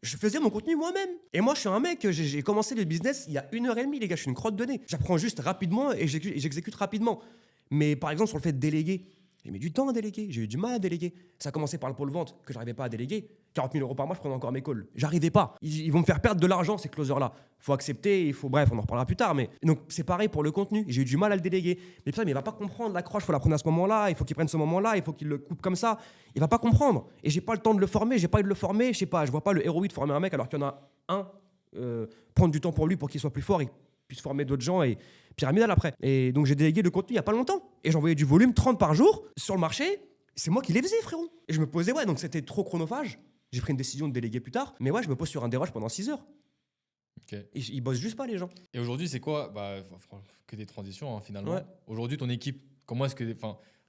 Je faisais mon contenu moi-même et moi je suis un mec, j'ai commencé le business il y a 1h30, les gars, je suis une crotte de nez, j'apprends juste rapidement et j'exécute rapidement. Mais par exemple sur le fait de déléguer, j'ai mis du temps à déléguer, j'ai eu du mal à déléguer. Ça a commencé par le pôle vente que j'arrivais pas à déléguer. 40 000 euros par mois, je prenais encore mes calls. J'arrivais pas. Ils vont me faire perdre de l'argent, ces closers-là. Faut accepter, bref, on en reparlera plus tard. Mais donc, c'est pareil pour le contenu. J'ai eu du mal à le déléguer. Mais putain, mais il va pas comprendre l'accroche, faut la prendre à ce moment-là. Il faut qu'il prenne ce moment-là. Il faut qu'il le coupe comme ça. Il va pas comprendre. Et j'ai pas le temps de le former. J'ai pas eu de le former. Je sais pas, je vois pas le ROI de former un mec alors qu'il y en a un. Prendre du temps pour lui pour qu'il soit plus fort. Il puisse former d'autres gens et pyramidal après. Et donc, j'ai délégué le contenu il y a pas longtemps. Et j'envoyais du volume 30 par jour sur le marché. C'est moi qui les faisais, frérot. Et je me posais, ouais, donc c'était trop chronophage. J'ai pris une décision de déléguer plus tard. Mais ouais, je me pose sur un dérush pendant 6 heures. Okay. Ils bossent juste pas, les gens. Et aujourd'hui, c'est quoi? Que des transitions, hein, finalement. Ouais. Aujourd'hui, ton équipe, comment est-ce que.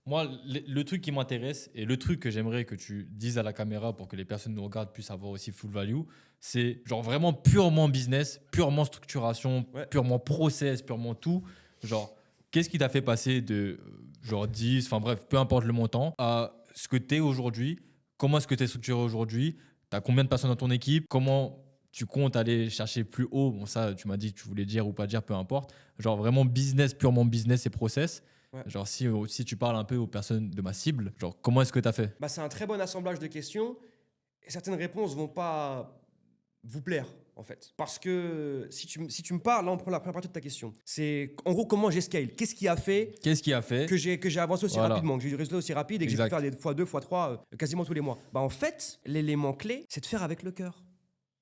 Moi, le truc qui m'intéresse et le truc que j'aimerais que tu dises à la caméra pour que les personnes nous regardent puissent avoir aussi full value, c'est genre vraiment purement business, purement structuration, Ouais. purement process, purement tout. Genre, qu'est-ce qui t'a fait passer de genre 10, enfin bref, peu importe le montant, à ce que tu es aujourd'hui? Comment est-ce que tu es structuré aujourd'hui? Tu as combien de personnes dans ton équipe? Comment tu comptes aller chercher plus haut? Bon, ça, tu m'as dit que tu voulais dire ou pas dire, peu importe. Genre vraiment business, purement business et process. Ouais. Genre, si tu parles un peu aux personnes de ma cible, genre, comment est-ce que tu as fait? Bah, c'est un très bon assemblage de questions. Et certaines réponses vont pas vous plaire, en fait. Parce que si tu me parles, là, on prend la première partie de ta question. C'est en gros comment j'ai scale. Qu'est-ce qui a fait Qu'est-ce qui a fait? que j'ai avancé aussi Voilà. rapidement, que j'ai eu des résultats aussi rapides et que j'ai pu Exact. faire des x2, x3 quasiment tous les mois. Bah, en fait, l'élément clé, c'est de faire avec le cœur.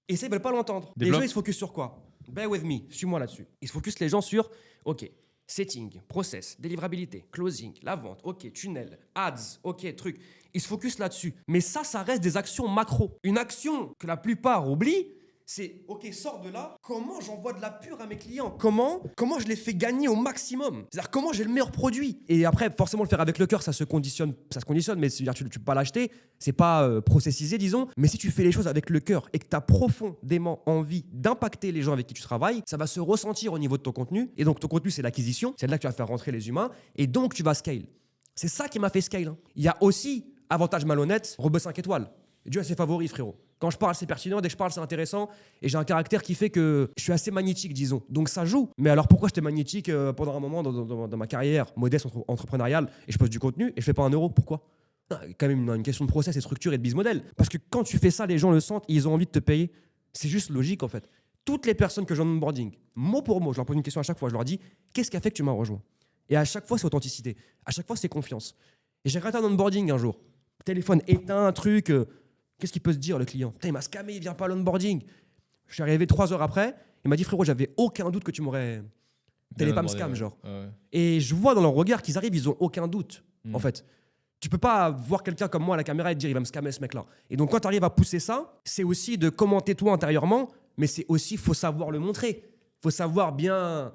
Et ça, ils veulent pas l'entendre. Les Développe. gens, ils se focus sur quoi? Bear with me, suis-moi là-dessus. Ils se focus les gens sur, ok, setting, process, délivrabilité, closing, la vente, ok, tunnel, ads, ok, truc. Ils se focus là-dessus. Mais ça reste des actions macro. Une action que la plupart oublient, c'est, ok, sors de là, comment j'envoie de la pure à mes clients? Comment je les fais gagner au maximum? C'est-à-dire, comment j'ai le meilleur produit? Et après, forcément, le faire avec le cœur, ça se conditionne, mais c'est-à-dire, tu peux pas l'acheter, c'est pas processisé, disons. Mais si tu fais les choses avec le cœur et que tu as profondément envie d'impacter les gens avec qui tu travailles, ça va se ressentir au niveau de ton contenu. Et donc, ton contenu, c'est l'acquisition, c'est là que tu vas faire rentrer les humains, et donc tu vas scale. C'est ça qui m'a fait scale. Hein. Il y a aussi, avantage malhonnête, rebeu 5 étoiles. Dieu a ses favoris, frérot. Quand je parle, c'est pertinent. Dès que je parle, c'est intéressant. Et j'ai un caractère qui fait que je suis assez magnétique, disons. Donc ça joue. Mais alors pourquoi j'étais magnétique pendant un moment dans ma carrière modeste entrepreneuriale et je pose du contenu et je fais pas 1 euro? Pourquoi? Quand même une question de process et de structure et de business model. Parce que quand tu fais ça, les gens le sentent et ils ont envie de te payer. C'est juste logique en fait. Toutes les personnes que j'ai en onboarding, mot pour mot, je leur pose une question à chaque fois. Je leur dis, qu'est-ce qui a fait que tu m'as rejoint? Et à chaque fois, c'est authenticité. À chaque fois, c'est confiance. Et j'ai raté un onboarding un jour. Téléphone éteint, un truc. Qu'est-ce qu'il peut se dire, le client? Putain, il m'a scamé, il vient pas à l'onboarding. Je suis arrivé 3 heures après. Il m'a dit, frérot, j'avais aucun doute que tu m'aurais. T'allais pas me scam, genre. Ouais. Et je vois dans leur regard qu'ils arrivent, ils ont aucun doute, Mm. en fait. Tu peux pas voir quelqu'un comme moi à la caméra et te dire, il va me scammer, ce mec-là. Et donc, quand tu arrives à pousser ça, c'est aussi de commenter toi intérieurement, mais c'est aussi, faut savoir le montrer. Faut savoir bien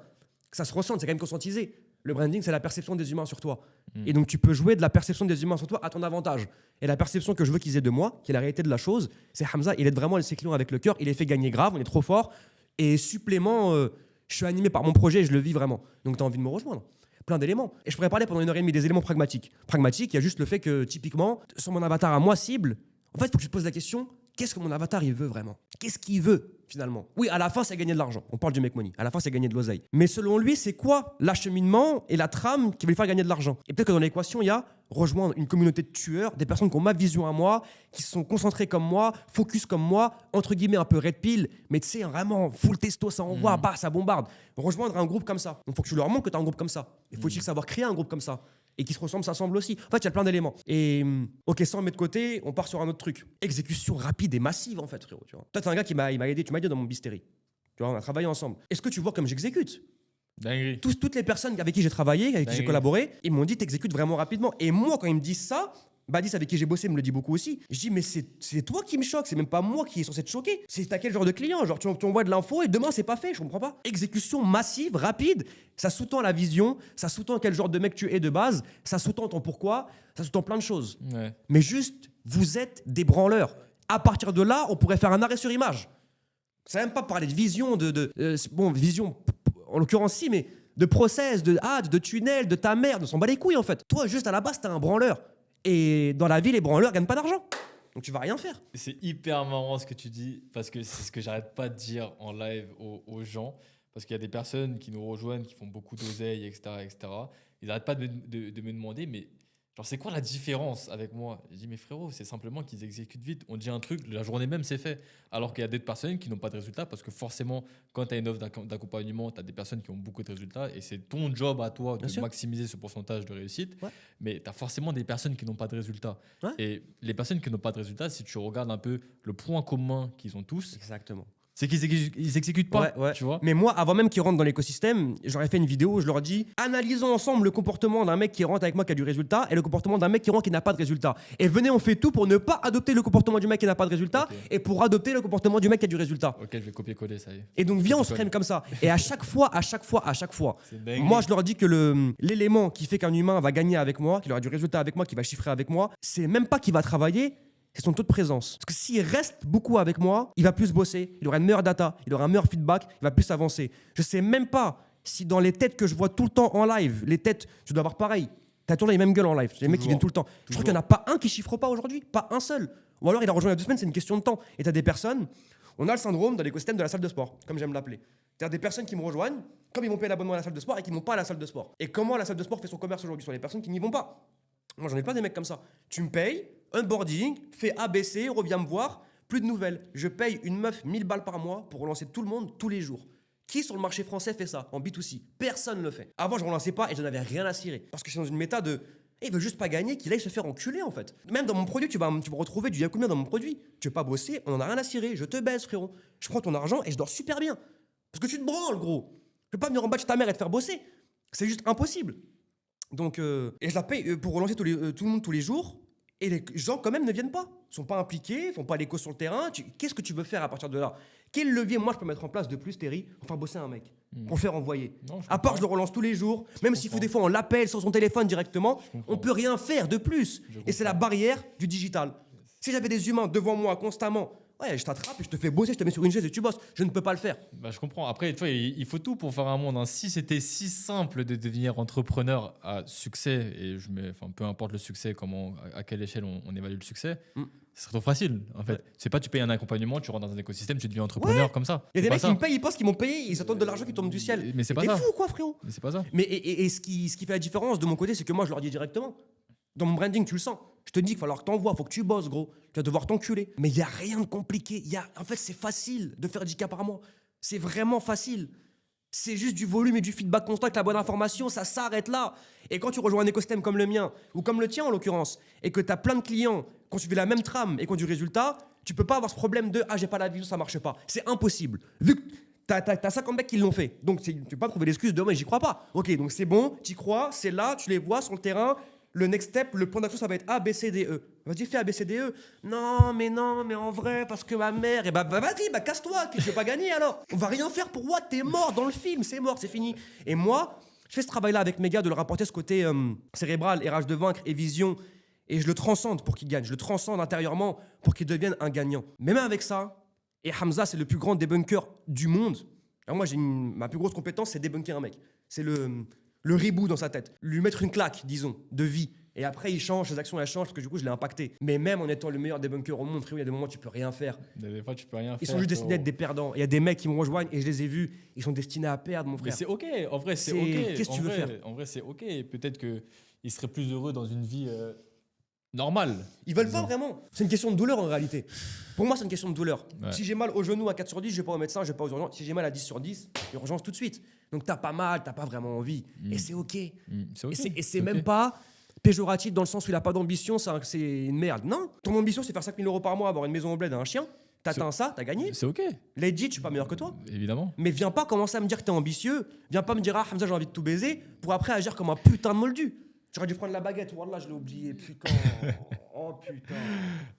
que ça se ressente, c'est quand même conscientisé. Le branding, c'est la perception des humains sur toi. Et donc, tu peux jouer de la perception des humains sur toi à ton avantage. Et la perception que je veux qu'ils aient de moi, qui est la réalité de la chose, c'est Hamza, il aide vraiment ses clients avec le cœur, il les fait gagner grave, on est trop fort. Et supplément, je suis animé par mon projet et je le vis vraiment. Donc, tu as envie de me rejoindre. Plein d'éléments. Et je pourrais parler pendant 1 heure et demie des éléments pragmatiques. Pragmatique, il y a juste le fait que, typiquement, sur mon avatar à moi cible, en fait, il faut que je te pose la question, qu'est-ce que mon avatar, il veut vraiment? Qu'est-ce qu'il veut, finalement? Oui, à la fin, c'est gagner de l'argent. On parle du make money. À la fin, c'est gagner de l'oseille. Mais selon lui, c'est quoi l'acheminement et la trame qui va lui faire gagner de l'argent? Et peut-être que dans l'équation, il y a rejoindre une communauté de tueurs, des personnes qui ont ma vision à moi, qui sont concentrées comme moi, focus comme moi, entre guillemets un peu red pill, mais tu sais, vraiment full testo, ça envoie, bah, ça bombarde. Rejoindre un groupe comme ça. Donc, il faut que tu leur montres que tu as un groupe comme ça. Il faut savoir créer un groupe comme ça. Et qui se ressemblent, ça semble aussi. En fait, il y a plein d'éléments. Et ok, sans mettre de côté, on part sur un autre truc. Exécution rapide et massive, en fait, frérot. Tu vois. Toi, t'es un gars qui m'a aidé, tu m'as aidé dans mon Bistéry. Tu vois, on a travaillé ensemble. Est-ce que tu vois comme j'exécute? Dinguerie. Toutes les personnes avec qui j'ai travaillé, avec qui j'ai Dinguerie. collaboré, ils m'ont dit t'exécutes vraiment rapidement. Et moi, quand ils me disent ça, Badis avec qui j'ai bossé me le dit beaucoup aussi. Je dis mais c'est toi qui me choque, c'est même pas moi qui est censé te choquer. C'est à quel genre de client? Genre tu envoies de l'info et demain c'est pas fait, je comprends pas. Exécution massive, rapide, ça sous-tend la vision, ça sous-tend quel genre de mec tu es de base, ça sous-tend ton pourquoi, ça sous-tend plein de choses. Ouais. Mais juste, vous êtes des branleurs. À partir de là, on pourrait faire un arrêt sur image. Ça même pas parler de vision, bon, vision en l'occurrence si, mais de process, de ads, de tunnel, de ta merde, on s'en bat les couilles en fait. Toi, juste à la base, t'es un branleur. Et dans la vie, les branleurs gagnent pas d'argent. Donc tu vas rien faire. C'est hyper marrant ce que tu dis parce que c'est ce que j'arrête pas de dire en live aux gens. Parce qu'il y a des personnes qui nous rejoignent, qui font beaucoup d'oseille, etc., etc. Ils n'arrêtent pas de me demander, mais genre, c'est quoi la différence avec moi? Je dis, mais frérot, c'est simplement qu'ils exécutent vite. On dit un truc, la journée même, c'est fait. Alors qu'il y a d'autres personnes qui n'ont pas de résultats parce que forcément, quand tu as une offre d'accompagnement, tu as des personnes qui ont beaucoup de résultats et c'est ton job à toi de Bien sûr. maximiser ce pourcentage de réussite. Ouais. Mais tu as forcément des personnes qui n'ont pas de résultats. Ouais. Et les personnes qui n'ont pas de résultats, si tu regardes un peu le point commun qu'ils ont tous, Exactement. C'est qu'ils exécutent pas, Ouais. tu vois. Mais moi, avant même qu'ils rentrent dans l'écosystème, j'aurais fait une vidéo où je leur dis analysons ensemble le comportement d'un mec qui rentre avec moi qui a du résultat et le comportement d'un mec qui rentre qui n'a pas de résultat. Et venez, on fait tout pour ne pas adopter le comportement du mec qui n'a pas de résultat Ok. et pour adopter le comportement du mec qui a du résultat. Ok, je vais copier-coller, ça y est. Et donc, viens, on se Copier-coller. freine comme ça. Et à chaque fois, C'est dingue. moi, je leur dis que l'élément qui fait qu'un humain va gagner avec moi, qu'il aura du résultat avec moi, qu'il va chiffrer avec moi, c'est même pas qu'il va travailler, c'est son taux de présence. Parce que s'il reste beaucoup avec moi, il va plus bosser, il aura une meilleure data, il aura un meilleur feedback, il va plus avancer. Je sais même pas si dans les têtes que je vois tout le temps en live, les têtes, tu dois avoir pareil. T'as toujours les mêmes gueules en live, les mecs qui Toujours. viennent tout le temps. Je crois qu'il n'y en a pas un qui chiffre pas aujourd'hui, pas un seul. Ou alors il a rejoint il y a 2 semaines, c'est une question de temps. Et t'as des personnes, on a le syndrome dans l'écosystème de la salle de sport, comme j'aime l'appeler. T'as des personnes qui me rejoignent, comme ils vont payer l'abonnement à la salle de sport et qui n'ont pas à la salle de sport. Et comment la salle de sport fait son commerce aujourd'hui sur les personnes qui n'y vont pas? Moi, j'en ai plein des mecs comme ça. Tu me payes, onboarding, fais ABC, reviens me voir, plus de nouvelles. Je paye une meuf 1000 balles par mois pour relancer tout le monde tous les jours. Qui sur le marché français fait ça en B2C? Personne ne le fait. Avant, je relançais pas et je n'avais rien à cirer. Parce que je suis dans une méta de. Il veut juste pas gagner, qu'il aille se faire enculer en fait. Même dans mon produit, tu vas retrouver du combien dans mon produit. Tu veux pas bosser, on en a rien à cirer. Je te baisse, frérot. Je prends ton argent et je dors super bien. Parce que tu te branles, gros. Je peux pas venir en bas de ta mère et te faire bosser. C'est juste impossible. Donc, et je la paye pour relancer tout le monde tous les jours. Et les gens, quand même, ne viennent pas. Ils sont pas impliqués, font pas l'écho sur le terrain. Qu'est-ce que tu veux faire à partir de là? Quel levier, moi, je peux mettre en place de plus, Terry, pour faire bosser un mec? Pour le faire envoyer? Non, je À part, comprends. je le relance tous les jours. Même s'il faut comprends. des fois, on l'appelle sur son téléphone directement. comprends. On peut rien faire de plus. Et c'est la barrière du digital. Si j'avais des humains devant moi constamment, ouais, je t'attrape et je te fais bosser, je te mets sur une chaise et tu bosses. Je ne peux pas le faire. Bah, je comprends. Après, tu vois, il faut tout pour faire un monde, hein. Si c'était si simple de devenir entrepreneur à succès, et peu importe le succès, à quelle échelle on évalue le succès, ce serait trop facile. En fait, Ouais. c'est pas tu payes un accompagnement, tu rentres dans un écosystème, tu deviens entrepreneur comme ça. Il y a des C'est pas mecs qui ça. me payent, ils pensent qu'ils m'ont payé, ils attendent de l'argent qui tombe du ciel. Mais c'est pas T'es ça. fou, quoi, frérot? Mais c'est pas ça. Mais et ce qui fait la différence de mon côté, c'est que moi, je leur dis directement. Dans mon branding, tu le sens. Je te dis qu'il va falloir que t'envoies, il faut que tu bosses, gros. Tu vas devoir t'enculer. Mais il n'y a rien de compliqué. En fait, c'est facile de faire 10K par mois. C'est vraiment facile. C'est juste du volume et du feedback constant avec la bonne information, ça s'arrête là. Et quand tu rejoins un écosystème comme le mien, ou comme le tien en l'occurrence, et que tu as plein de clients qui ont suivi la même trame et qui ont du résultat, tu peux pas avoir ce problème de « Ah, j'ai pas la vision, ça marche pas ». C'est impossible. Vu que t'as 50 mecs qui l'ont fait. Donc, tu peux pas trouver l'excuse de « Mais j'y crois pas ». Ok, donc c'est bon, tu y crois, c'est là, tu les vois sur le terrain. Le next step, le point d'action, ça va être A, B, C, D, E. Vas-y, fais A, B, C, D, E. Non, mais en vrai, parce que ma mère... Et vas-y, casse-toi, tu veux pas gagner alors. On va rien faire pour what? T'es mort dans le film, c'est mort, c'est fini. Et moi, je fais ce travail-là avec mes gars de leur apporter ce côté cérébral, et rage de vaincre et vision. Et je le transcende pour qu'ils gagnent. Je le transcende intérieurement pour qu'ils deviennent un gagnant. Mais même avec ça, et Hamza, c'est le plus grand débunker du monde. Alors moi, ma plus grosse compétence, c'est débunker un mec. C'est le reboot dans sa tête. Lui mettre une claque, disons, de vie. Et après, il change, ses actions, elles changent parce que du coup, je l'ai impacté. Mais même en étant le meilleur débunker au monde, frérot, il y a des moments où tu peux rien faire. Des fois, tu peux rien faire. Ils sont juste destinés à être des perdants. Il y a des mecs qui me rejoignent et je les ai vus, ils sont destinés à perdre, mon Mais frère. c'est ok, en vrai, c'est C'est- ok. qu'est-ce que tu veux faire? En vrai, c'est ok. Peut-être qu'ils seraient plus heureux dans une vie normale. Ils veulent pas vraiment. C'est une question de douleur en réalité. Pour moi, c'est une question de douleur. Ouais. Si j'ai mal au genou à 4 sur 10, je vais pas au médecin, je vais pas aux urgences. Si j'ai mal à 10 sur 10, urgence tout de suite. Donc t'as pas mal, t'as pas vraiment envie. Et c'est ok. C'est ok. Et c'est même pas péjoratif dans le sens où il a pas d'ambition, c'est une merde. Non, ton ambition c'est faire 5 000 € par mois, avoir une maison au bled et un chien. T'atteins ça, t'as gagné. C'est ok, Legit, je suis pas meilleur que toi. évidemment. Mais viens pas commencer à me dire que t'es ambitieux. Viens pas me dire, ah Hamza, j'ai envie de tout baiser, pour après agir comme un putain de moldu. J'aurais dû prendre la baguette. Wallah, je l'ai oublié. Putain. Oh putain.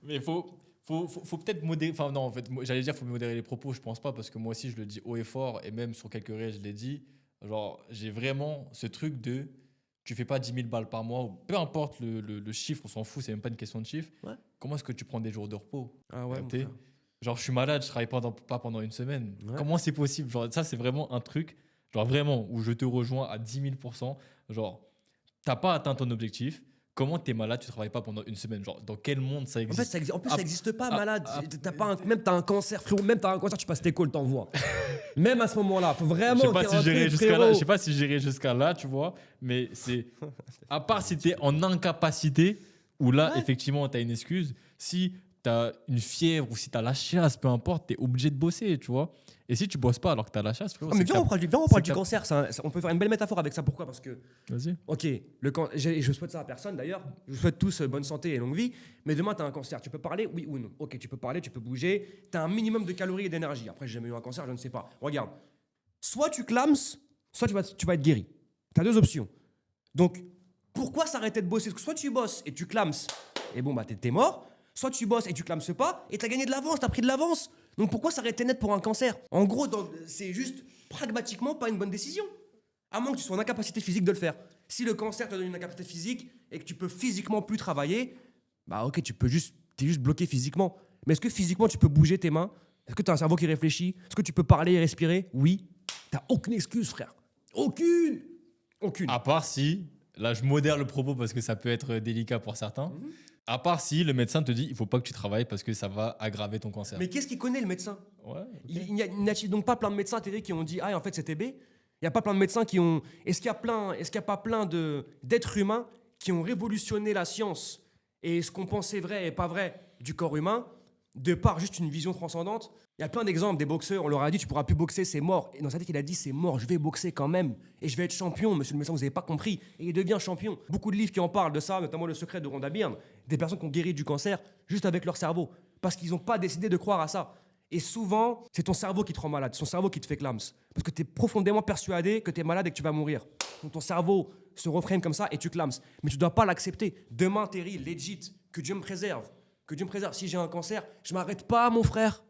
Mais faut peut-être modérer. Enfin, non, en fait, j'allais dire faut modérer les propos. Je pense pas parce que moi aussi, je le dis haut et fort et même sur quelques réels, je l'ai dit. Genre, j'ai vraiment ce truc de tu fais pas 10 000 balles par mois, ou peu importe le chiffre, on s'en fout, c'est même pas une question de chiffre. Ouais. Comment est-ce que tu prends des jours de repos? Ah ouais, mon T'es- frère. Genre, je suis malade, je travaille pas pendant une semaine. Ouais. Comment c'est possible? Genre, ça, c'est vraiment un truc, genre vraiment, où je te rejoins à 10 000 %. Genre, t'as pas atteint ton objectif. Comment t'es malade, tu travailles pas pendant une semaine? Genre, dans quel monde ça En existe? fait, ça Ah, n'existe pas, ah, malade. ah, Même t'as un cancer, frérot. Même t'as un cancer, tu passes tes calls, t'envoies. Même à ce moment-là, faut vraiment. Je sais pas qu'il y ait si un j'irai truc, jusqu'à là. frérot. Je sais pas si j'irai jusqu'à là, tu vois. Mais c'est à part si t'es en incapacité, où là Ouais. effectivement t'as une excuse. Si tu as une fièvre ou si tu as la chiasse, peu importe, tu es obligé de bosser, tu vois. Et si tu bosses pas alors que tu as la chiasse, frérot, Ah, mais c'est viens, que on parle c'est du que cancer. On peut faire une belle métaphore avec ça. Pourquoi? Parce que, Vas-y. ok, je souhaite ça à personne d'ailleurs. Je vous souhaite tous bonne santé et longue vie. Mais demain, tu as un cancer. Tu peux parler, oui ou non? Ok, tu peux parler, tu peux bouger. Tu as un minimum de calories et d'énergie. Après, j'ai jamais eu un cancer, je ne sais pas. Regarde. Soit tu clames, soit tu vas être guéri. Tu as deux options. Donc, pourquoi s'arrêter de bosser? Parce que soit tu bosses et tu clames, et bon, bah, t'es mort. Soit tu bosses et tu clames pas, et tu as gagné de l'avance, tu as pris de l'avance. Donc, pourquoi s'arrêter net pour un cancer? En gros, c'est juste pragmatiquement pas une bonne décision. À moins que tu sois en incapacité physique de le faire. Si le cancer te donne une incapacité physique et que tu peux physiquement plus travailler, bah ok, t'es juste bloqué physiquement. Mais est-ce que physiquement tu peux bouger tes mains? Est-ce que tu as un cerveau qui réfléchit? Est-ce que tu peux parler et respirer? Oui. T'as aucune excuse, frère. Aucune. Aucune. À part si, là je modère le propos parce que ça peut être délicat pour certains, à part si le médecin te dit il faut pas que tu travailles parce que ça va aggraver ton cancer. Mais qu'est-ce qu'il connaît le médecin? Ouais, ok. Il n'y a donc pas plein de médecins télé qui ont dit ah en fait c'était B. Il n'y a pas plein de médecins qui ont. Est-ce qu'il y a pas plein d'êtres humains qui ont révolutionné la science et ce qu'on pensait vrai et pas vrai du corps humain de par juste une vision transcendante? Il y a plein d'exemples des boxeurs. On leur a dit tu pourras plus boxer, c'est mort. Et dans sa tête il a dit c'est mort, je vais boxer quand même et je vais être champion. Monsieur le médecin, vous n'avez pas compris. Et il devient champion. Beaucoup de livres qui en parlent de ça, notamment Le Secret de Rhonda Byrne, des personnes qui ont guéri du cancer juste avec leur cerveau parce qu'ils n'ont pas décidé de croire à ça. Et souvent, c'est ton cerveau qui te rend malade, c'est ton cerveau qui te fait clams. Parce que tu es profondément persuadé que tu es malade et que tu vas mourir. Donc ton cerveau se reframe comme ça et tu clams. Mais tu ne dois pas l'accepter. Demain, Terry, legit, que Dieu me préserve. Que Dieu me préserve. Si j'ai un cancer, je ne m'arrête pas, mon frère.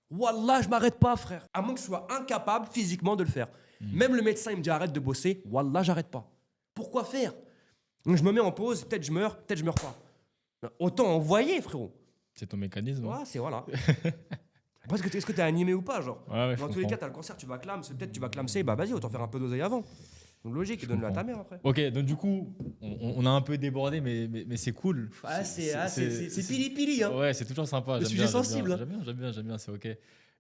Wallah, je ne m'arrête pas, frère. À moins que je sois incapable physiquement de le faire. Même le médecin, il me dit arrête de bosser. Wallah, j'arrête pas. Pourquoi faire? Donc je me mets en pause, peut-être je meurs pas. Autant envoyer, frérot. C'est ton mécanisme. Ouais, c'est voilà. Après, est-ce que t'es animé ou pas, genre? Ouais, Dans tous les cas, t'as le cancer, tu vas clamser, peut-être tu vas clamser, bah vas-y, autant faire un peu d'oseille avant. Donc logique, donne-le à ta mère après. Ok, donc du coup, on a un peu débordé, mais c'est cool. Ah, c'est pili-pili, hein. Ouais, c'est toujours sympa. Le J'aime sujet bien, sensible, hein. J'aime bien, c'est ok.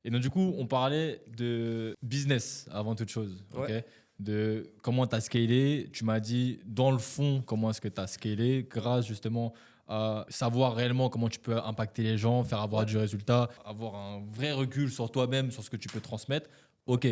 Et donc du coup, on parlait de business avant toute chose, ok? Ouais. De comment tu as scalé. Tu m'as dit, dans le fond, comment est-ce que tu as scalé grâce justement à savoir réellement comment tu peux impacter les gens, faire avoir du résultat, avoir un vrai recul sur toi-même, sur ce que tu peux transmettre. Ok,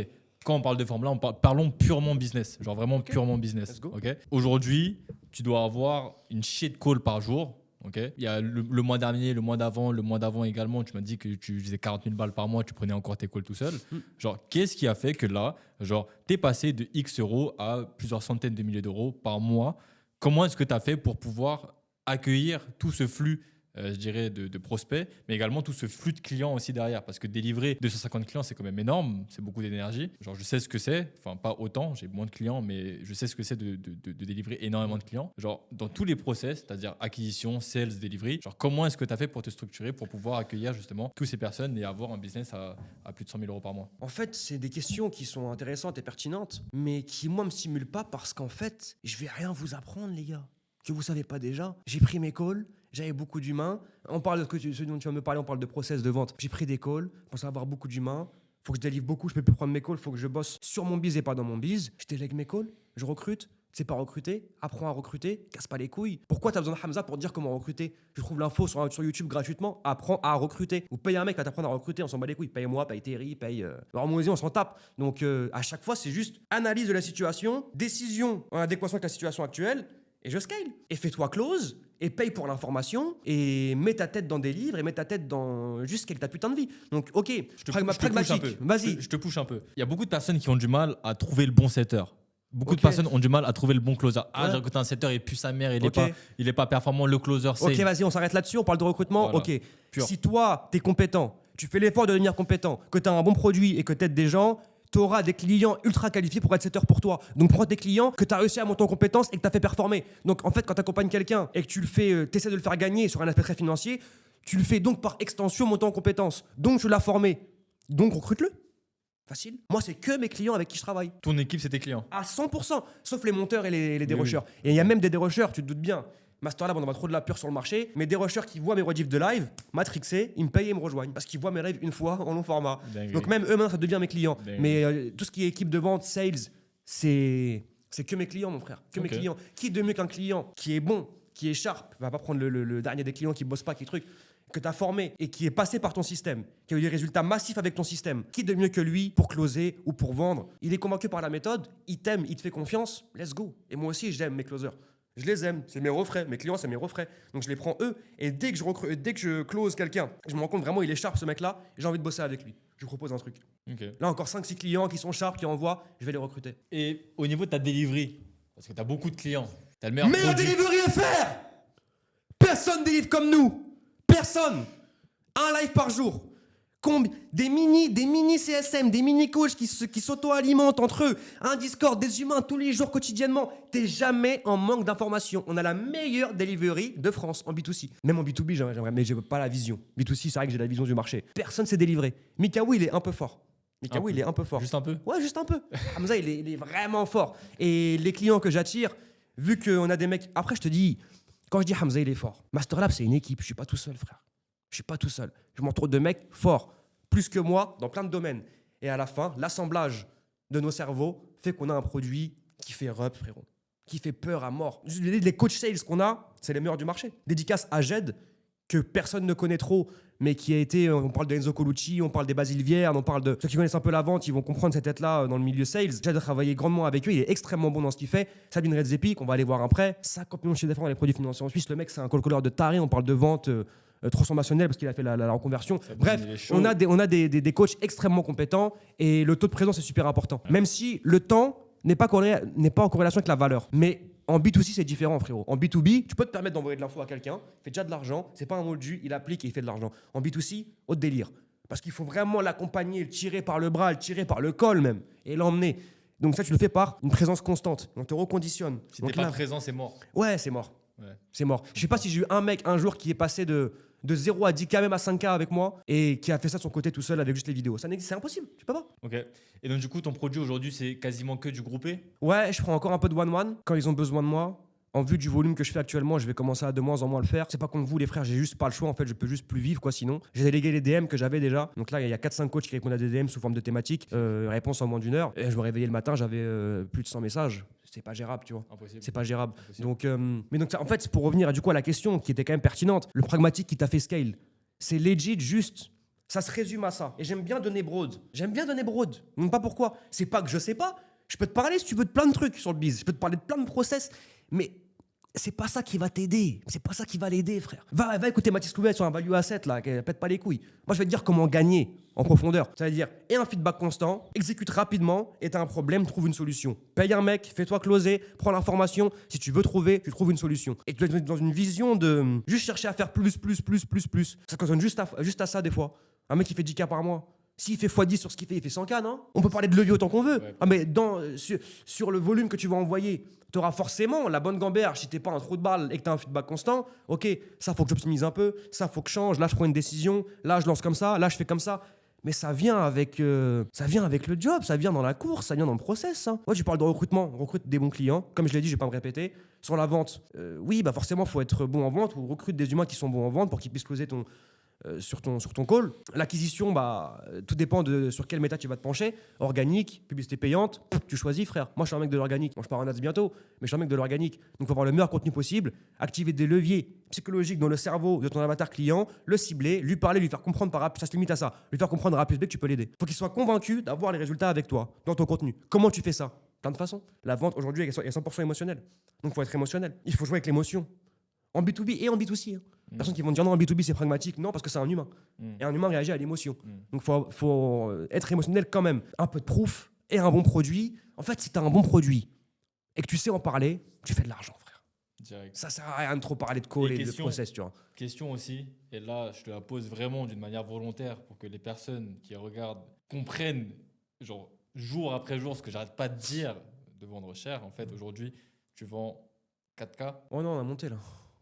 quand on parle de forme là, parlons purement business, genre vraiment purement business. Let's go. Ok. Aujourd'hui, tu dois avoir une shit call par jour. Ok. Il y a le mois dernier, le mois d'avant également, tu m'as dit que tu faisais 40 000 balles par mois, tu prenais encore tes calls tout seul. Genre, qu'est-ce qui a fait que là, genre, t'es passé de X euros à plusieurs centaines de milliers d'euros par mois? Comment est-ce que tu as fait pour pouvoir accueillir tout ce flux, je dirais, de prospects, mais également tout ce flux de clients aussi derrière? Parce que délivrer 250 clients, c'est quand même énorme, c'est beaucoup d'énergie. Genre, je sais ce que c'est, enfin, pas autant, j'ai moins de clients, mais je sais ce que c'est de délivrer énormément de clients. Genre, dans tous les process, c'est-à-dire acquisition, sales, delivery, genre, comment est-ce que tu as fait pour te structurer, pour pouvoir accueillir justement toutes ces personnes et avoir un business à plus de 100 000 euros par mois? En fait, c'est des questions qui sont intéressantes et pertinentes, mais qui, moi, me stimulent pas parce qu'en fait, je vais rien vous apprendre, les gars, que vous savez pas déjà. J'ai pris mes calls, j'avais beaucoup d'humains. On parle de ce dont tu vas me parler, on parle de process de vente. J'ai pris des calls pour savoir beaucoup d'humains. Faut que je délivre beaucoup, je peux plus prendre mes calls, faut que je bosse sur mon biz et pas dans mon biz. Je délègue mes calls, je recrute. Tu sais pas recruter, apprends à recruter, casse pas les couilles. Pourquoi tu as besoin de Hamza pour te dire comment recruter? Je trouve l'info sur YouTube gratuitement, apprends à recruter. Ou paye un mec à t'apprendre à recruter, on s'en bat les couilles. Paye-moi, paye Terry, paye. Alors, moi, on s'en tape. Donc, à chaque fois, c'est juste analyse de la situation, décision en adéquation avec la situation actuelle, et je scale. Et fais-toi close, et paye pour l'information, et mets ta tête dans des livres, et mets ta tête dans juste ta putain de vie. Donc, ok, Je te pousse un pragmatique, peu. vas-y. Je te pousse un peu. Il y a beaucoup de personnes qui ont du mal à trouver le bon setter. Beaucoup Ok. de personnes ont du mal à trouver le bon closer. Ah, Ouais. j'ai recruté un setter, il pue sa mère, Ok. il est pas performant, le closer, c'est. Ok, vas-y, on s'arrête là-dessus, on parle de recrutement. Voilà. Ok. Pur. Si toi, t'es compétent, tu fais l'effort de devenir compétent, que tu as un bon produit et que tu aides des gens, tu auras des clients ultra qualifiés pour être setter pour toi. Donc prends tes clients que tu as réussi à monter en compétence et que tu as fait performer. Donc en fait, quand tu accompagnes quelqu'un et que tu le fais, essaies de le faire gagner sur un aspect très financier, tu le fais donc par extension monter en compétence. Donc tu l'as formé. Donc recrute-le. Facile. Moi, c'est que mes clients avec qui je travaille. Ton équipe, c'est tes clients. À 100%, sauf les monteurs et les dérocheurs. oui. Et il y a même des dérocheurs, tu te doutes bien. Masterlab, on en voit trop de la pure sur le marché, mais des dérocheurs qui voient mes rediffs de live, matrixés, ils me payent et ils me rejoignent parce qu'ils voient mes lives une fois en long format. Dinguerie. Donc même eux, maintenant, ça devient mes clients. Dinguerie. Mais tout ce qui est équipe de vente, sales, c'est que mes clients, mon frère. Que mes Ok. clients. Qui de mieux qu'un client qui est bon, qui est sharp, va pas prendre le dernier des clients qui bosse pas, qui truc. que tu as formé et qui est passé par ton système, qui a eu des résultats massifs avec ton système, qui de mieux que lui pour closer ou pour vendre? Il est convaincu par la méthode, il t'aime, il te fait confiance, let's go. Et moi aussi, j'aime mes closers. Je les aime, c'est mes refrains, mes clients, c'est mes refrains. Donc je les prends eux, et dès que je close quelqu'un, je me rends compte vraiment il est sharp ce mec-là, j'ai envie de bosser avec lui. Je lui propose un truc. Ok. Là encore 5-6 clients qui sont sharp, qui envoient, je vais les recruter. Et au niveau de ta delivery, parce que tu as beaucoup de clients, tu as le meilleur Mais la produit. delivery est faire. Personne délivre comme nous. Personne. Un live par jour. Des mini CSM, des mini coachs qui s'auto-alimentent entre eux. Un Discord, des humains tous les jours, quotidiennement. T'es jamais en manque d'informations. On a la meilleure delivery de France en B2C. Même en B2B, j'aimerais, mais j'ai pas la vision. B2C, c'est vrai que j'ai la vision du marché. Personne s'est délivré. Mikaou, il est un peu fort. Il est un peu fort. Juste un peu. Ouais, juste un peu. Hamza, il est vraiment fort. Et les clients que j'attire, vu qu'on a des mecs... Après, je te dis, quand je dis Hamza, il est fort. Masterlab, c'est une équipe. Je suis pas tout seul, frère. Je suis pas tout seul. Je m'entoure de mecs forts, plus que moi, dans plein de domaines. Et à la fin, l'assemblage de nos cerveaux fait qu'on a un produit qui fait rep, frérot. Qui fait peur à mort. Les coach sales qu'on a, c'est les meilleurs du marché. Dédicace à Jed, que personne ne connaît trop, mais qui a été... On parle de Enzo Colucci, on parle des Basile Vierne, on parle de... Ceux qui connaissent un peu la vente, ils vont comprendre cette tête-là dans le milieu sales. Jed a travaillé grandement avec eux, il est extrêmement bon dans ce qu'il fait. Sabine Redzepi, qu'on va aller voir après. 50 millions de chiffre d'affaires dans les produits financiers en Suisse. Le mec, c'est un call-caller de taré. On parle de vente... transformationnel parce qu'il a fait la reconversion. Bref, on a des coachs extrêmement compétents et le taux de présence est super important. Ouais. Même si le temps n'est pas en corrélation avec la valeur. Mais en B2C, c'est différent, frérot. En B2B, tu peux te permettre d'envoyer de l'info à quelqu'un, il fait déjà de l'argent, c'est pas un moldu, il applique et il fait de l'argent. En B2C, autre délire. Parce qu'il faut vraiment l'accompagner, le tirer par le bras, le tirer par le col même et l'emmener. Donc ça, tu le fais par une présence constante. On te reconditionne. Si t'es pas présent, c'est mort. Ouais, c'est mort. Ouais. C'est mort. Je sais pas si j'ai eu un mec un jour qui est passé de 0 à 10K, même à 5K avec moi, et qui a fait ça de son côté tout seul avec juste les vidéos. C'est impossible, tu peux pas. Ok. Et donc du coup, ton produit aujourd'hui, c'est quasiment que du groupé? Ouais, je prends encore un peu de one-one quand ils ont besoin de moi. En vue du volume que je fais actuellement, je vais commencer à de moins en moins le faire. C'est pas contre vous les frères, j'ai juste pas le choix en fait, je peux juste plus vivre quoi sinon. J'ai délégué les DM que j'avais déjà. Donc là, il y a 4-5 coachs qui répondent à des DM sous forme de thématiques, réponse en moins d'une heure. Et je me réveillais le matin, j'avais plus de 100 messages. C'est pas gérable, tu vois. Impossible. C'est pas gérable. Impossible. Donc, mais donc, en fait, c'est pour revenir à la question qui était quand même pertinente. Le pragmatique qui t'a fait scale, c'est legit juste. Ça se résume à ça. Et j'aime bien donner broad. Non, pas pourquoi. C'est pas que je sais pas. Je peux te parler, si tu veux, de plein de trucs sur le biz. Je peux te parler de plein de process. Mais c'est pas ça qui va t'aider. C'est pas ça qui va l'aider, frère. Va écouter Mathis Louvet sur un value asset, là, qui pète pas les couilles. Moi, je vais te dire comment gagner en profondeur. C'est-à-dire, et un feedback constant, exécute rapidement, et t'as un problème, trouve une solution. Paye un mec, fais-toi closer, prends l'information. Si tu veux trouver, tu trouves une solution. Et tu es dans une vision de juste chercher à faire plus. Ça consonne juste à ça, des fois. Un mec qui fait 10K par mois. S'il fait x10 sur ce qu'il fait, il fait 100K, non? On peut parler de levier autant qu'on veut. Ouais. Ah, mais sur le volume que tu vas envoyer, tu auras forcément la bonne gamberge. Si tu n'es pas un trou de balle et que tu as un feedback constant, ok, ça, faut que j'optimise un peu, ça, faut que je change, là, je prends une décision, là, je lance comme ça, là, je fais comme ça. Mais ça vient avec le job, ça vient dans la course, ça vient dans le process. Hein. Moi, tu parles de recrutement, on recrute des bons clients. Comme je l'ai dit, je ne vais pas me répéter. Sur la vente, oui, bah forcément, il faut être bon en vente ou recrute des humains qui sont bons en vente pour qu'ils puissent closer sur ton call. L'acquisition, bah, tout dépend de sur quelle méta tu vas te pencher. Organique, publicité payante, tu choisis, frère. Moi, je suis un mec de l'organique. Moi, je pars en ads bientôt, mais je suis un mec de l'organique. Donc, il faut avoir le meilleur contenu possible, activer des leviers psychologiques dans le cerveau de ton avatar client, le cibler, lui parler, lui faire comprendre par A, ça se limite à ça, lui faire comprendre A plus B que tu peux l'aider. Il faut qu'il soit convaincu d'avoir les résultats avec toi, dans ton contenu. Comment tu fais ça? Plein de façons. La vente, aujourd'hui, est 100% émotionnelle. Donc, il faut être émotionnel. Il faut jouer avec l'émotion. En B2B et en B2C. Hein. Personnes qui vont dire non, en B2B c'est pragmatique. Non, parce que c'est un humain. Et un humain réagit à l'émotion. Donc il faut être émotionnel quand même. Un peu de proof et un bon produit. En fait, si tu as un bon produit et que tu sais en parler, tu fais de l'argent, frère. Direct. Ça sert à rien de trop parler de call et de process, tu vois. Question aussi, et là je te la pose vraiment d'une manière volontaire pour que les personnes qui regardent comprennent genre, jour après jour ce que j'arrête pas de dire de vendre cher. En fait, aujourd'hui, tu vends 4K. Oh non, on a monté là.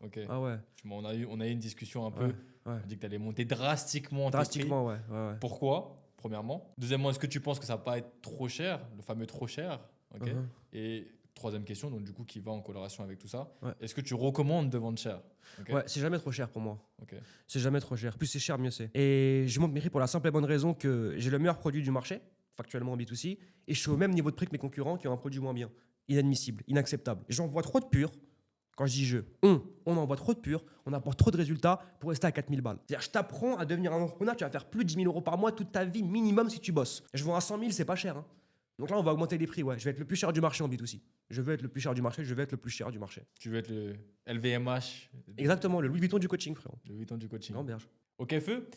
Ok. Ah ouais. On a eu une discussion un peu. Ouais. On dit que tu allais monter drastiquement. Drastiquement, ouais. Pourquoi? Premièrement. Deuxièmement, est-ce que tu penses que ça va pas être trop cher, le fameux trop cher? Ok. Et troisième question, donc du coup qui va en coloration avec tout ça. Ouais. Est-ce que tu recommandes de vendre cher? Okay. Ouais, c'est jamais trop cher pour moi. Okay. C'est jamais trop cher. Plus c'est cher, mieux c'est. Et je monte mes prix pour la simple et bonne raison que j'ai le meilleur produit du marché, factuellement en B2C, et je suis au même niveau de prix que mes concurrents qui ont un produit moins bien. Inadmissible, inacceptable. J'en vois trop de purs. Quand je dis je, on envoie trop de purs, on apporte trop de résultats pour rester à 4000 balles. C'est-à-dire, je t'apprends à devenir un entrepreneur, tu vas faire plus de 10 000 euros par mois toute ta vie minimum si tu bosses. Je vends à 100 000, c'est pas cher. Hein. Donc là, on va augmenter les prix. Ouais. Je vais être le plus cher du marché en B2C. Je veux être le plus cher du marché, je vais être le plus cher du marché. Tu veux être le LVMH. Exactement, le Louis Vuitton du coaching, frérot. Le 8 ans du coaching. Non, berge. Ok, Feu.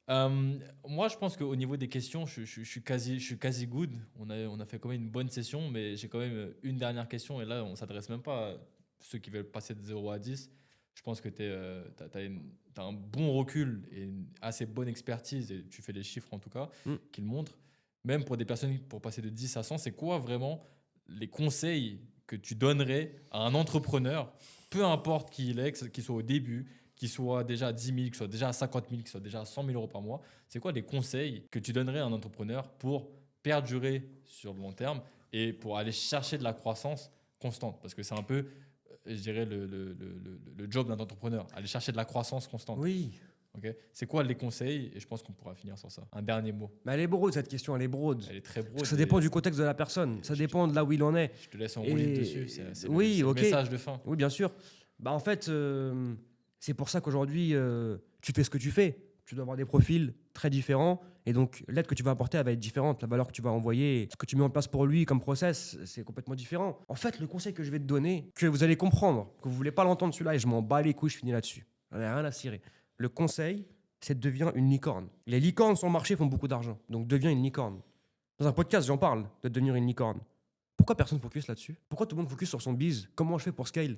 Moi, je pense qu'au niveau des questions, je suis quasi good. On a fait quand même une bonne session, mais j'ai quand même une dernière question. Et là, on ne s'adresse même pas à ceux qui veulent passer de 0 à 10. Je pense que tu as un bon recul et une assez bonne expertise, et tu fais les chiffres en tout cas, qui le montrent. Même pour des personnes, pour passer de 10 à 100, c'est quoi vraiment les conseils que tu donnerais à un entrepreneur, peu importe qui il est, qu'il soit au début, qu'il soit déjà à 10 000, qu'il soit déjà à 50 000, qu'il soit déjà à 100 000 euros par mois, c'est quoi les conseils que tu donnerais à un entrepreneur pour perdurer sur le long terme et pour aller chercher de la croissance constante? Parce que c'est un peu, je dirais, le job d'un entrepreneur, aller chercher de la croissance constante. Oui. Okay. C'est quoi les conseils? Et je pense qu'on pourra finir sur ça. Un dernier mot. Mais elle est broad, cette question, elle est broad. Elle est très broad. Ça dépend du contexte de la personne, ça dépend de là où il en est. Je te laisse enrouler dessus, c'est oui, le ok. message de fin. Oui, bien sûr. Bah, en fait, c'est pour ça qu'aujourd'hui, tu fais ce que tu fais. Tu dois avoir des profils très différents. Et donc, l'aide que tu vas apporter, elle va être différente. La valeur que tu vas envoyer, ce que tu mets en place pour lui comme process, c'est complètement différent. En fait, le conseil que je vais te donner, que vous allez comprendre, que vous voulez pas l'entendre celui-là, et je m'en bats les couilles, je finis là-dessus. J'en ai rien à cirer. Le conseil, c'est de devenir une licorne. Les licornes sur le marché font beaucoup d'argent. Donc, deviens une licorne. Dans un podcast, j'en parle de devenir une licorne. Pourquoi personne ne focus là-dessus? Pourquoi tout le monde focus sur son biz? Comment je fais pour scale?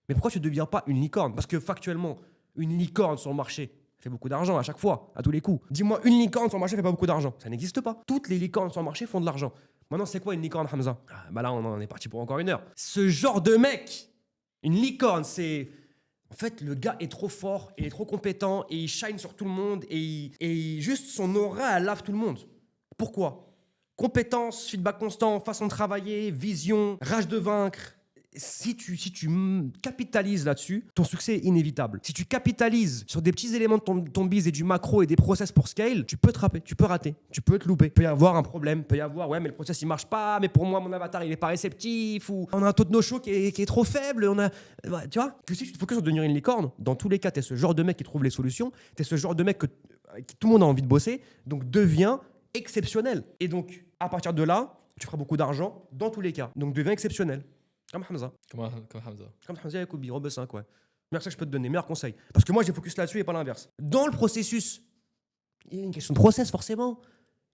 Mais pourquoi tu ne deviens pas une licorne? Parce que factuellement, une licorne sur le marché fait beaucoup d'argent à chaque fois, à tous les coups. Dis-moi, une licorne sur le marché fait pas beaucoup d'argent. Ça n'existe pas. Toutes les licornes sur le marché font de l'argent. Maintenant, c'est quoi une licorne, Hamza? Bah là, on en est parti pour encore une heure. Ce genre de mec, une licorne, c'est... En fait, le gars est trop fort, il est trop compétent, et il shine sur tout le monde, et juste son aura, elle lave tout le monde. Pourquoi? Compétence, feedback constant, façon de travailler, vision, rage de vaincre. Si tu capitalises là-dessus, ton succès est inévitable. Si tu capitalises sur des petits éléments de ton biz et du macro et des process pour scale, tu peux te rater, tu peux rater, tu peux te louper. Il peut y avoir un problème, il peut y avoir, ouais, mais le process il marche pas, mais pour moi mon avatar il est pas réceptif, ou on a un taux de no-show qui est trop faible, ouais, tu vois. Que si tu te focuses sur devenir une licorne, dans tous les cas, tu es ce genre de mec qui trouve les solutions, tu es ce genre de mec avec qui tout le monde a envie de bosser, donc deviens exceptionnel. Et donc, à partir de là, tu feras beaucoup d'argent dans tous les cas. Donc, deviens exceptionnel. Comme Hamza. Comme Hamza. Comme Hamza Yacoubi, Robe 5, ouais. Meilleur que je peux te donner, meilleur conseil. Parce que moi, j'ai focus là-dessus et pas l'inverse. Dans le processus, il y a une question de process, forcément.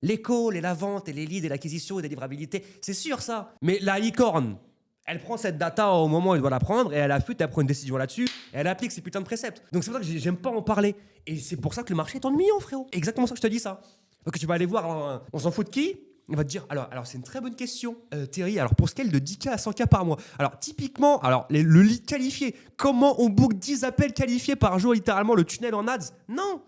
Les calls, et la vente, et les leads, et l'acquisition, et la livrabilité, c'est sûr ça. Mais la licorne, elle prend cette data au moment où elle doit la prendre, et elle affûte, elle prend une décision là-dessus, et elle applique ses putains de préceptes. Donc c'est pour ça que j'aime pas en parler. Et c'est pour ça que le marché est ennuyant, frérot. Exactement ça que je te dis ça. Donc tu vas aller voir, on s'en fout de qui? On va te dire, alors c'est une très bonne question, Terry. Alors, pour scale de 10K à 100K par mois. Alors, typiquement, le lead qualifié. Comment on book 10 appels qualifiés par jour, littéralement, le tunnel en ads? Non.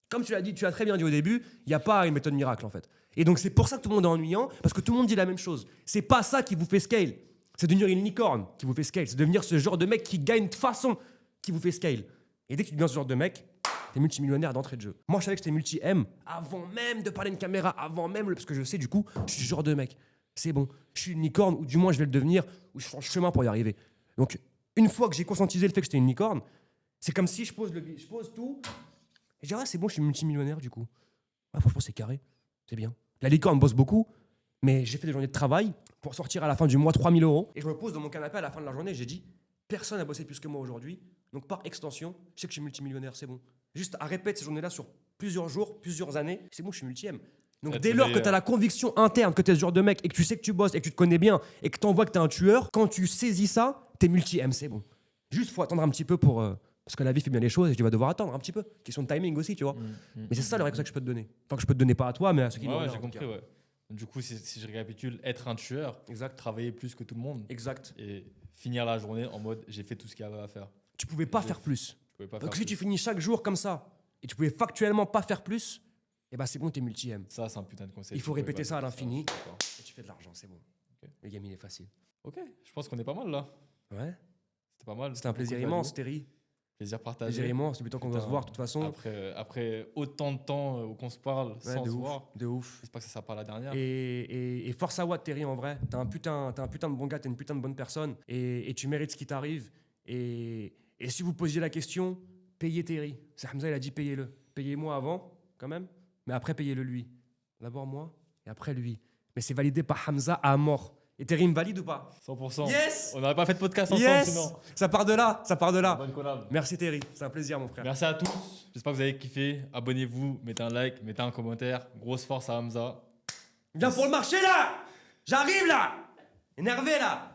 Comme tu l'as dit, tu as très bien dit au début, il n'y a pas une méthode miracle, en fait. Et donc, c'est pour ça que tout le monde est ennuyant, parce que tout le monde dit la même chose. C'est pas ça qui vous fait scale. C'est devenir une licorne qui vous fait scale. C'est devenir ce genre de mec qui gagne de façon qui vous fait scale. Et dès que tu deviens ce genre de mec, t'es multimillionnaire d'entrée de jeu. Moi, je savais que j'étais multi-M avant même de parler de caméra, avant même, parce que je sais, du coup, je suis ce genre de mec. C'est bon, je suis une licorne, ou du moins, je vais le devenir, ou je fais un chemin pour y arriver. Donc, une fois que j'ai conscientisé le fait que j'étais une licorne, c'est comme si je pose tout, et je dis, ah, c'est bon, je suis multimillionnaire, du coup. Ah, franchement, c'est carré, c'est bien. La licorne bosse beaucoup, mais j'ai fait des journées de travail pour sortir à la fin du mois 3 000 €. Et je me pose dans mon canapé à la fin de la journée, j'ai dit, personne n'a bossé plus que moi aujourd'hui, donc par extension, je sais que je suis multimillionnaire, c'est bon. Juste à répéter ces journées-là sur plusieurs jours, plusieurs années, c'est bon, je suis multi-M. Donc dès lors que tu as la conviction interne que tu es ce genre de mec et que tu sais que tu bosses et que tu te connais bien et que tu envoies que tu es un tueur, quand tu saisis ça, tu es multi-M, c'est bon. Juste, faut attendre un petit peu pour... parce que la vie fait bien les choses et tu vas devoir attendre un petit peu. Question de timing aussi, tu vois. Mais c'est ça le conseil que je peux te donner. Enfin, que je peux te donner pas à toi, mais à ceux qui Ouais, j'ai compris, ouais. Du coup, si je récapitule, être un tueur, exact. Travailler plus que tout le monde. Exact. Et finir la journée en mode j'ai fait tout ce qu'il y avait à faire. Tu pouvais pas faire plus. Donc si plus. tu finis chaque jour comme ça et tu pouvais factuellement pas faire plus, eh ben c'est bon, t'es multi-M. Ça, c'est un putain de conseil. Il faut répéter ça à l'infini et tu fais de l'argent, c'est bon. Okay. Le game, il est facile. Ok, je pense qu'on est pas mal là. Ouais. C'était pas mal. C'était un plaisir immense, Terry. Plaisir partagé. Plaisir immense, depuis le temps qu'on doit se voir de toute façon. Après autant de temps qu'on se parle sans se voir. De ouf. J'espère que ça sera pas la dernière. Et force à Watt, Terry, en vrai. T'es un putain de bon gars, t'es une putain de bonne personne et tu mérites ce qui t'arrive. Et si vous posiez la question, payez Terry. C'est Hamza, il a dit payez-le. Payez-moi avant, quand même, mais après payez-le lui. D'abord moi, et après lui. Mais c'est validé par Hamza à mort. Et Terry me valide ou pas? 100%. Yes. On n'aurait pas fait de podcast ensemble Yes. sinon. Ça part de là, ça part de là. Bonne collab. Merci Terry, c'est un plaisir mon frère. Merci à tous. J'espère que vous avez kiffé. Abonnez-vous, mettez un like, mettez un commentaire. Grosse force à Hamza. Viens pour le marché là. J'arrive là. Énervé là.